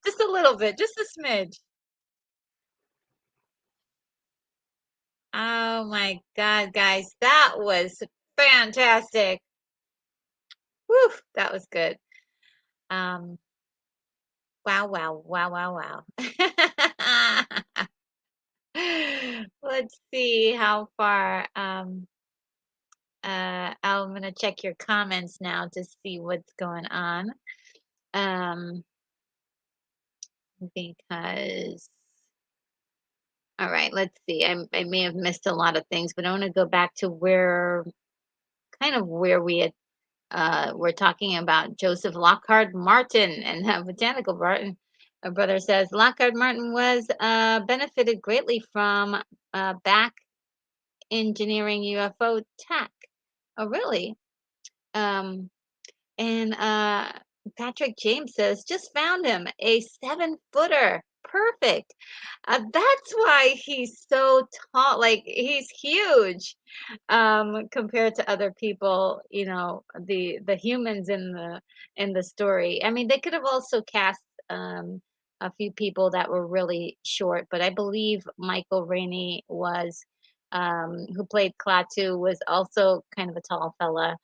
Speaker 1: Just a little bit, just a smidge. Oh my god, guys, that was fantastic. Whew, that was good. Um, wow, wow, wow, wow, wow. Let's see how far, I'm gonna check your comments now to see what's going on. Um, because all right, let's see. I may have missed a lot of things, but I want to go back to where we had we're talking about Joseph Lockhart Martin and Botanical Garden. A brother says Lockhart Martin was benefited greatly from back engineering UFO tech. Oh, really? Um, And Patrick James says, just found him, a 7-footer. Perfect. That's why he's so tall. Like, he's huge, compared to other people. The humans in the story. I mean, they could have also cast a few people that were really short, but I believe Michael Rennie who played Klaatu, was also kind of a tall fella.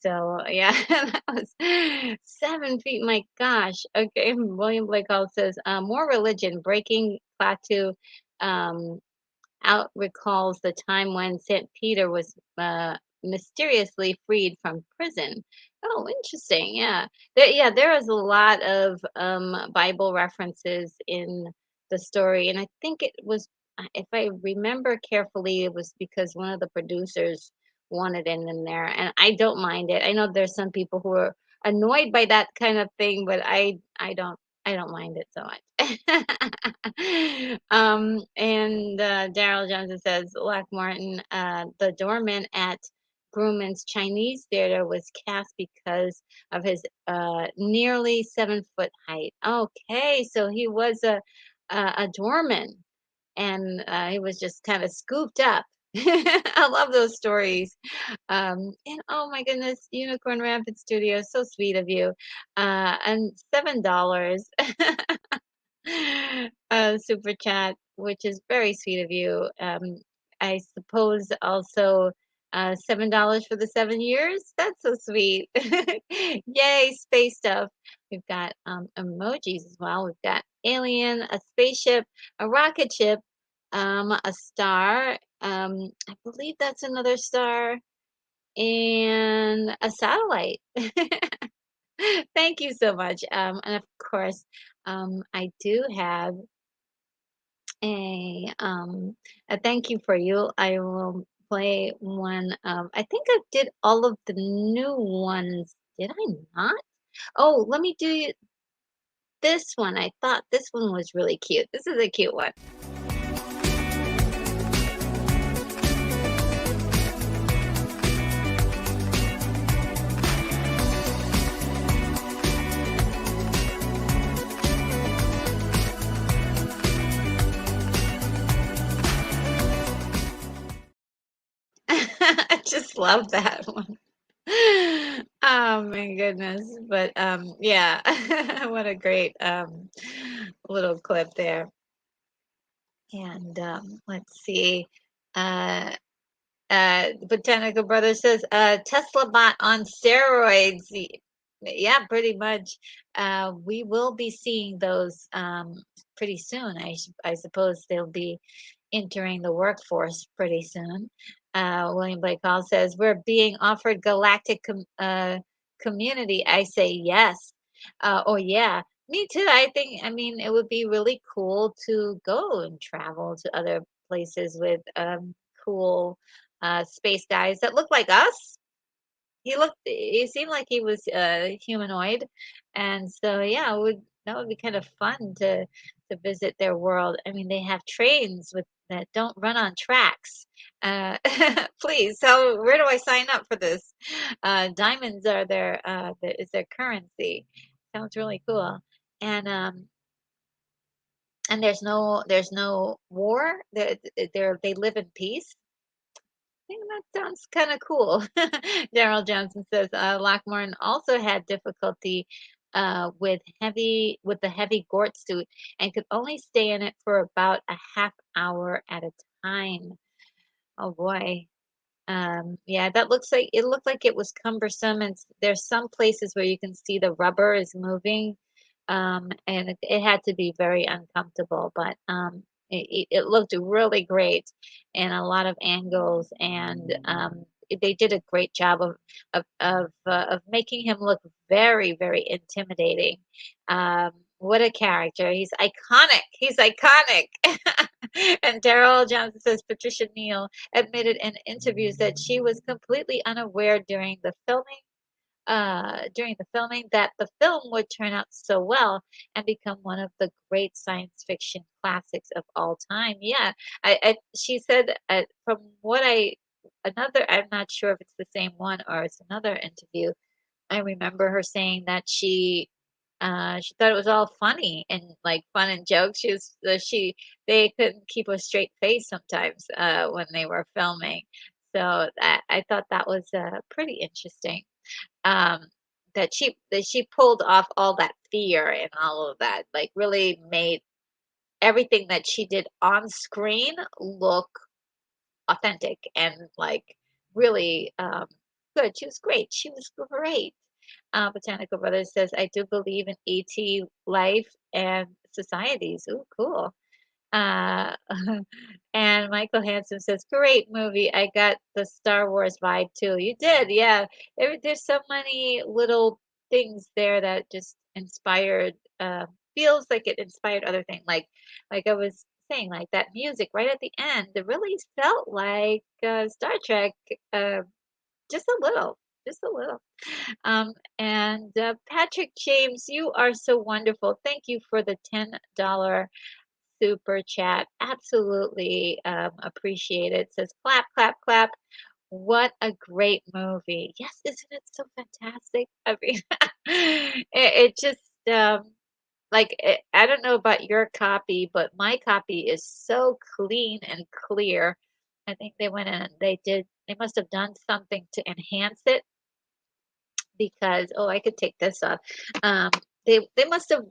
Speaker 1: So yeah, that was 7 feet. My gosh. Okay, William Blake Hall says, more religion breaking plateau um, out recalls the time when Saint Peter was mysteriously freed from prison. Oh, interesting. Yeah, there is a lot of Bible references in the story, and I think it was, if I remember carefully, it was because one of the producers wanted it in there, and I don't mind it. I know there's some people who are annoyed by that kind of thing, but I don't mind it so much. And Daryl Johnson says, Lock Martin, the doorman at Grumman's Chinese theater was cast because of his nearly 7-foot height. Okay, so he was a doorman, and he was just kind of scooped up. I love those stories. And oh my goodness, Unicorn Rampant Studio, so sweet of you. And $7 super chat, which is very sweet of you. I suppose also $7 for the 7 years. That's so sweet. Yay, space stuff. We've got emojis as well. We've got alien, a spaceship, a rocket ship, a star. I believe that's another star, and a satellite. Thank you so much. And of course, I do have a thank you for you. I will play one. I think I did all of the new ones. Did I not? Oh, let me do this one. I thought this one was really cute. This is a cute one. just love that one. Oh my goodness. But yeah, what a great little clip there. And let's see. Uh Botanical Brother says, Tesla bot on steroids. Yeah, pretty much. We will be seeing those pretty soon. I suppose they'll be entering the workforce pretty soon. William Blake Hall says, we're being offered galactic community. I say yes. Oh, yeah. Me too. I mean, it would be really cool to go and travel to other places with cool space guys that look like us. He seemed like he was humanoid, and so yeah, that would be kind of fun to visit their world. I mean, they have trains with that don't run on tracks. Uh, please, so where do I sign up for this? Diamonds are is their currency. Sounds really cool, and um, and there's no war. They live in peace. Think that sounds kind of cool. Daryl Johnson says Lockmorton also had difficulty with the heavy Gort suit and could only stay in it for about a half hour at a time. Oh boy. Yeah, that looks like it looked like it was cumbersome, and there's some places where you can see the rubber is moving, and it had to be very uncomfortable, but it looked really great in a lot of angles, and they did a great job of making him look very, very intimidating. What a character! He's iconic. He's iconic. And Daryl Johnson says Patricia Neal admitted in interviews that she was completely unaware during the filming that the film would turn out so well and become one of the great science fiction classics of all time. Yeah, she said from what I'm not sure if it's the same one or it's another interview. I remember her saying that she thought it was all funny and like fun and jokes. They couldn't keep a straight face sometimes when they were filming. So I thought that was pretty interesting. Um, that she pulled off all that fear and all of that, like really made everything that she did on screen look authentic and like really good. She was great. She was great. Botanical Brothers says, I do believe in ET life and societies. Ooh, cool. Uh, and Michael Hansen says, great movie. I got the Star Wars vibe too. You did, yeah. There's so many little things there that just inspired, feels like it inspired other things. Like I was saying, like that music right at the end, it really felt like Star Trek, uh, just a little, just a little. And Patrick James, you are so wonderful. Thank you for the $10 super chat. Absolutely appreciate it. Says clap, clap, clap. What a great movie. Yes, isn't it so fantastic? I mean, it just I don't know about your copy, but my copy is so clean and clear. I think they went in and they must have done something to enhance it because oh, I could take this off. Um, they must have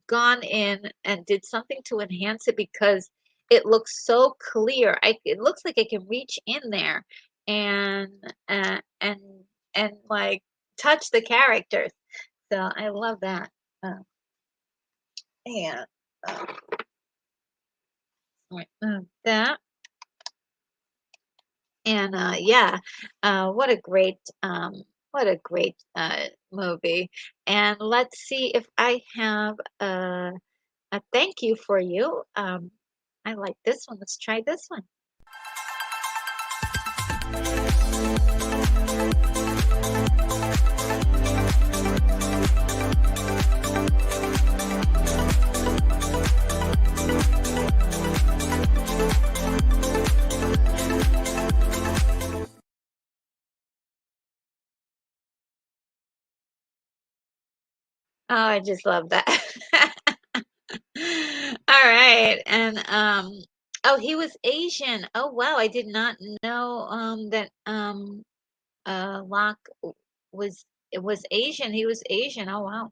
Speaker 1: gone in and did something to enhance it because it looks so clear. It looks like I can reach in there and uh, and and like touch the characters. So I love that. Uh, and that and yeah, what a great movie. And let's see if I have a thank you for you. I like this one. Let's try this one. Oh, I just love that. All right. And oh, he was Asian. Oh wow, I did not know that
Speaker 2: Locke was was Asian. He was Asian. Oh wow.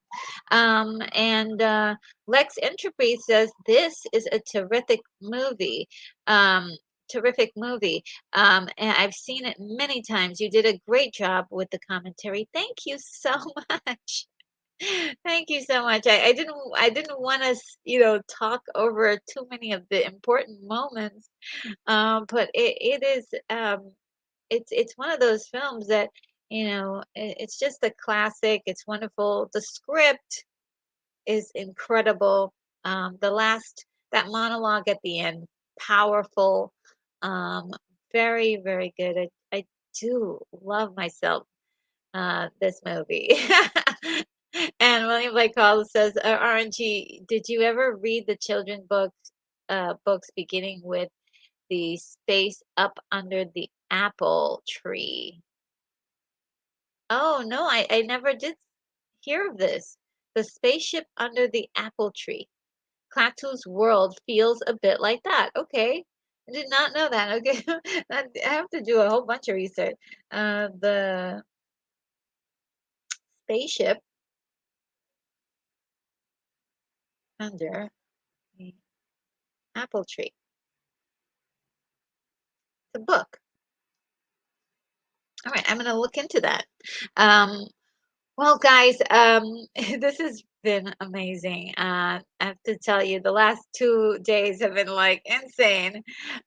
Speaker 2: And Lex Entropy says this is a Um, terrific movie. And I've seen it many times. You did a great job with the commentary. Thank you so much. Thank you so much. I didn't want to, talk over too many of the important moments. But it is it's one of those films that, it's just a classic. It's wonderful. The script is incredible. The last that monologue at the end, powerful. Um, very, very good. I do love myself this movie. And William Blake Hall says, RNG, did you ever read the children books beginning with the space up under the apple tree? Oh, no, I never did hear of this. The spaceship under the apple tree. Klaatu's world feels a bit like that. Okay. I did not know that. Okay. I have to do a whole bunch of research. The spaceship under the apple tree. The book. All right, I'm gonna look into that. Um, well, guys, this has been amazing. I have to tell you, the last 2 days have been like insane,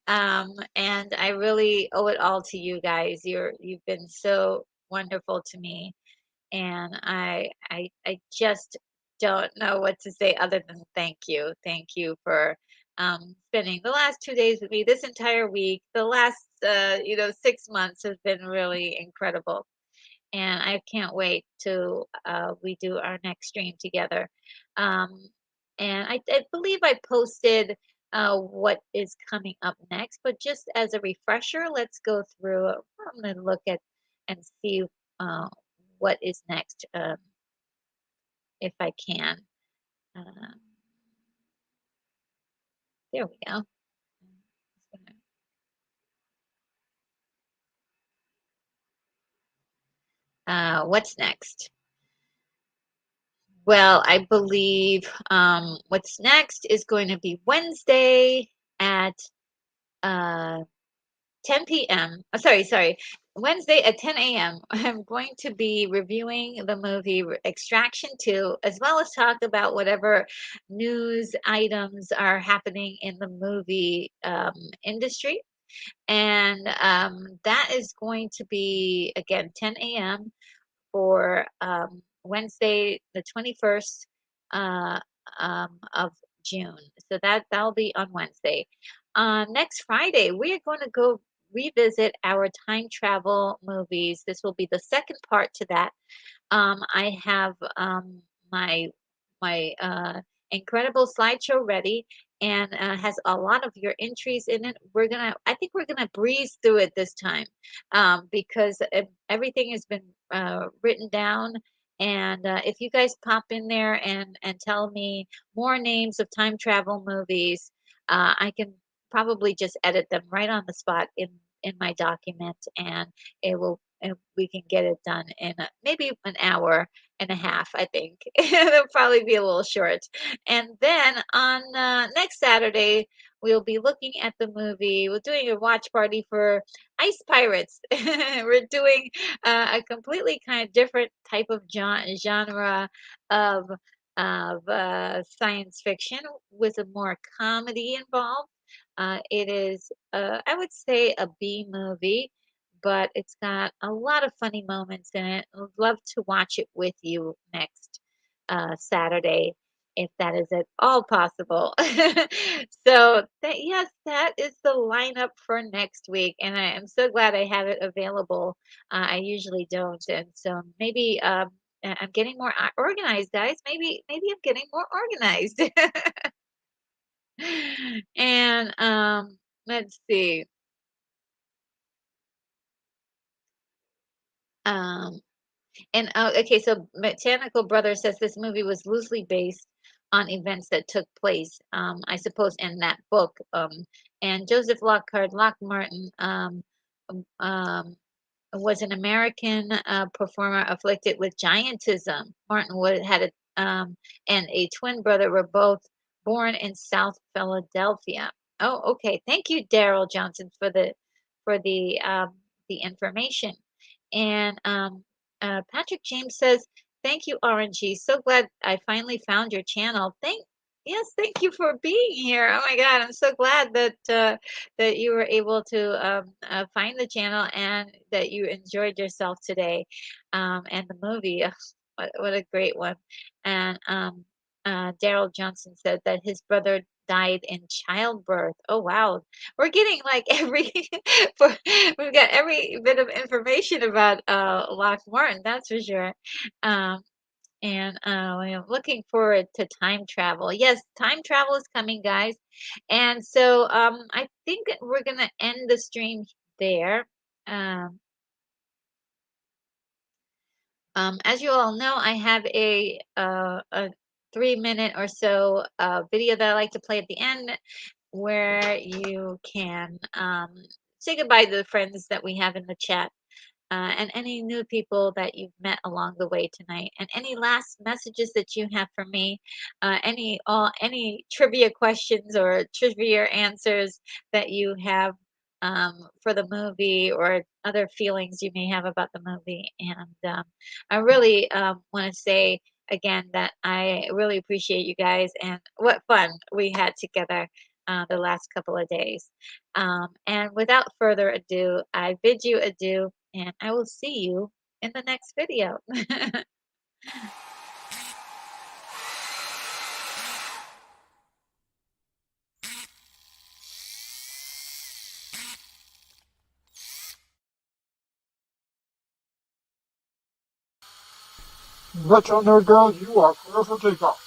Speaker 2: and I really owe it all to you guys. You've been so wonderful to me, and I just don't know what to say other than thank you. Thank you for spending the last 2 days with me, this entire week. The last 6 months has been really incredible, and I can't wait till we do our next stream together. Um, and I believe I posted what is coming up next, but just as a refresher, let's go through. I'm going to look at and see uh, what is next, if I can. Um, there we go. What's next? Well, I believe what's next is going to be Wednesday at uh, 10 p.m. Sorry. Wednesday at 10 a.m. I'm going to be reviewing the movie Extraction 2, as well as talk about whatever news items are happening in the movie industry. And that is going to be, again, 10 a.m. for Wednesday, the 21st of June. So that'll be on Wednesday. Next Friday, we are going to go revisit our time travel movies. This will be the second part to that. I have my incredible slideshow ready, and has a lot of your entries in it. I think we're gonna breeze through it this time, because everything has been written down. And if you guys pop in there and tell me more names of time travel movies, I can probably just edit them right on the spot in my document, and we can get it done in maybe an hour and a half, I think. It'll probably be a little short. And then on next Saturday, we'll be looking at the movie. We're doing a watch party for Ice Pirates. We're doing a completely kind of different type of genre of science fiction with a more comedy involved. It is, I would say, a B movie, but it's got a lot of funny moments in it. I would love to watch it with you next Saturday, if that is at all possible. So yes, that is the lineup for next week, and I am so glad I have it available. I usually don't, and so maybe I'm getting more organized, guys. Maybe I'm getting more organized. And let's see. Um, And okay, so Mechanical Brother says this movie was loosely based on events that took place, I suppose, in that book. And Joseph Lockhart, Lock Martin, um,
Speaker 1: was an American performer afflicted with giantism. Martin Wood had and a twin brother were both born in South Philadelphia. Oh, okay. Thank you, Daryl Johnson, for the information. And Patrick James says, "Thank you, RNG. So glad I finally found your channel. Thank you for being here. Oh my God, I'm so glad that you were able to find the channel and that you enjoyed yourself today, and the movie. Ugh, what a great one." And Daryl Johnson said that his brother died in childbirth. Oh wow, we're getting like every for we've got every bit of information about Lock Martin, that's for sure. Um, and I'm looking forward to time travel. Yes, time travel is coming, guys. And so I think we're gonna end the stream there. Um, as you all know, I have a 3 minute or so video that I like to play at the end where you can say goodbye to the friends that we have in the chat, and any new people that you've met along the way tonight, and any last messages that you have for me, any trivia questions or trivia answers that you have for the movie, or other feelings you may have about the movie. And I really want to say again that I really appreciate you guys, and what fun we had together the last couple of days. And without further ado, I bid you adieu, and I will see you in the next video.
Speaker 3: Retro Nerd Girl, you are clear for takeoff.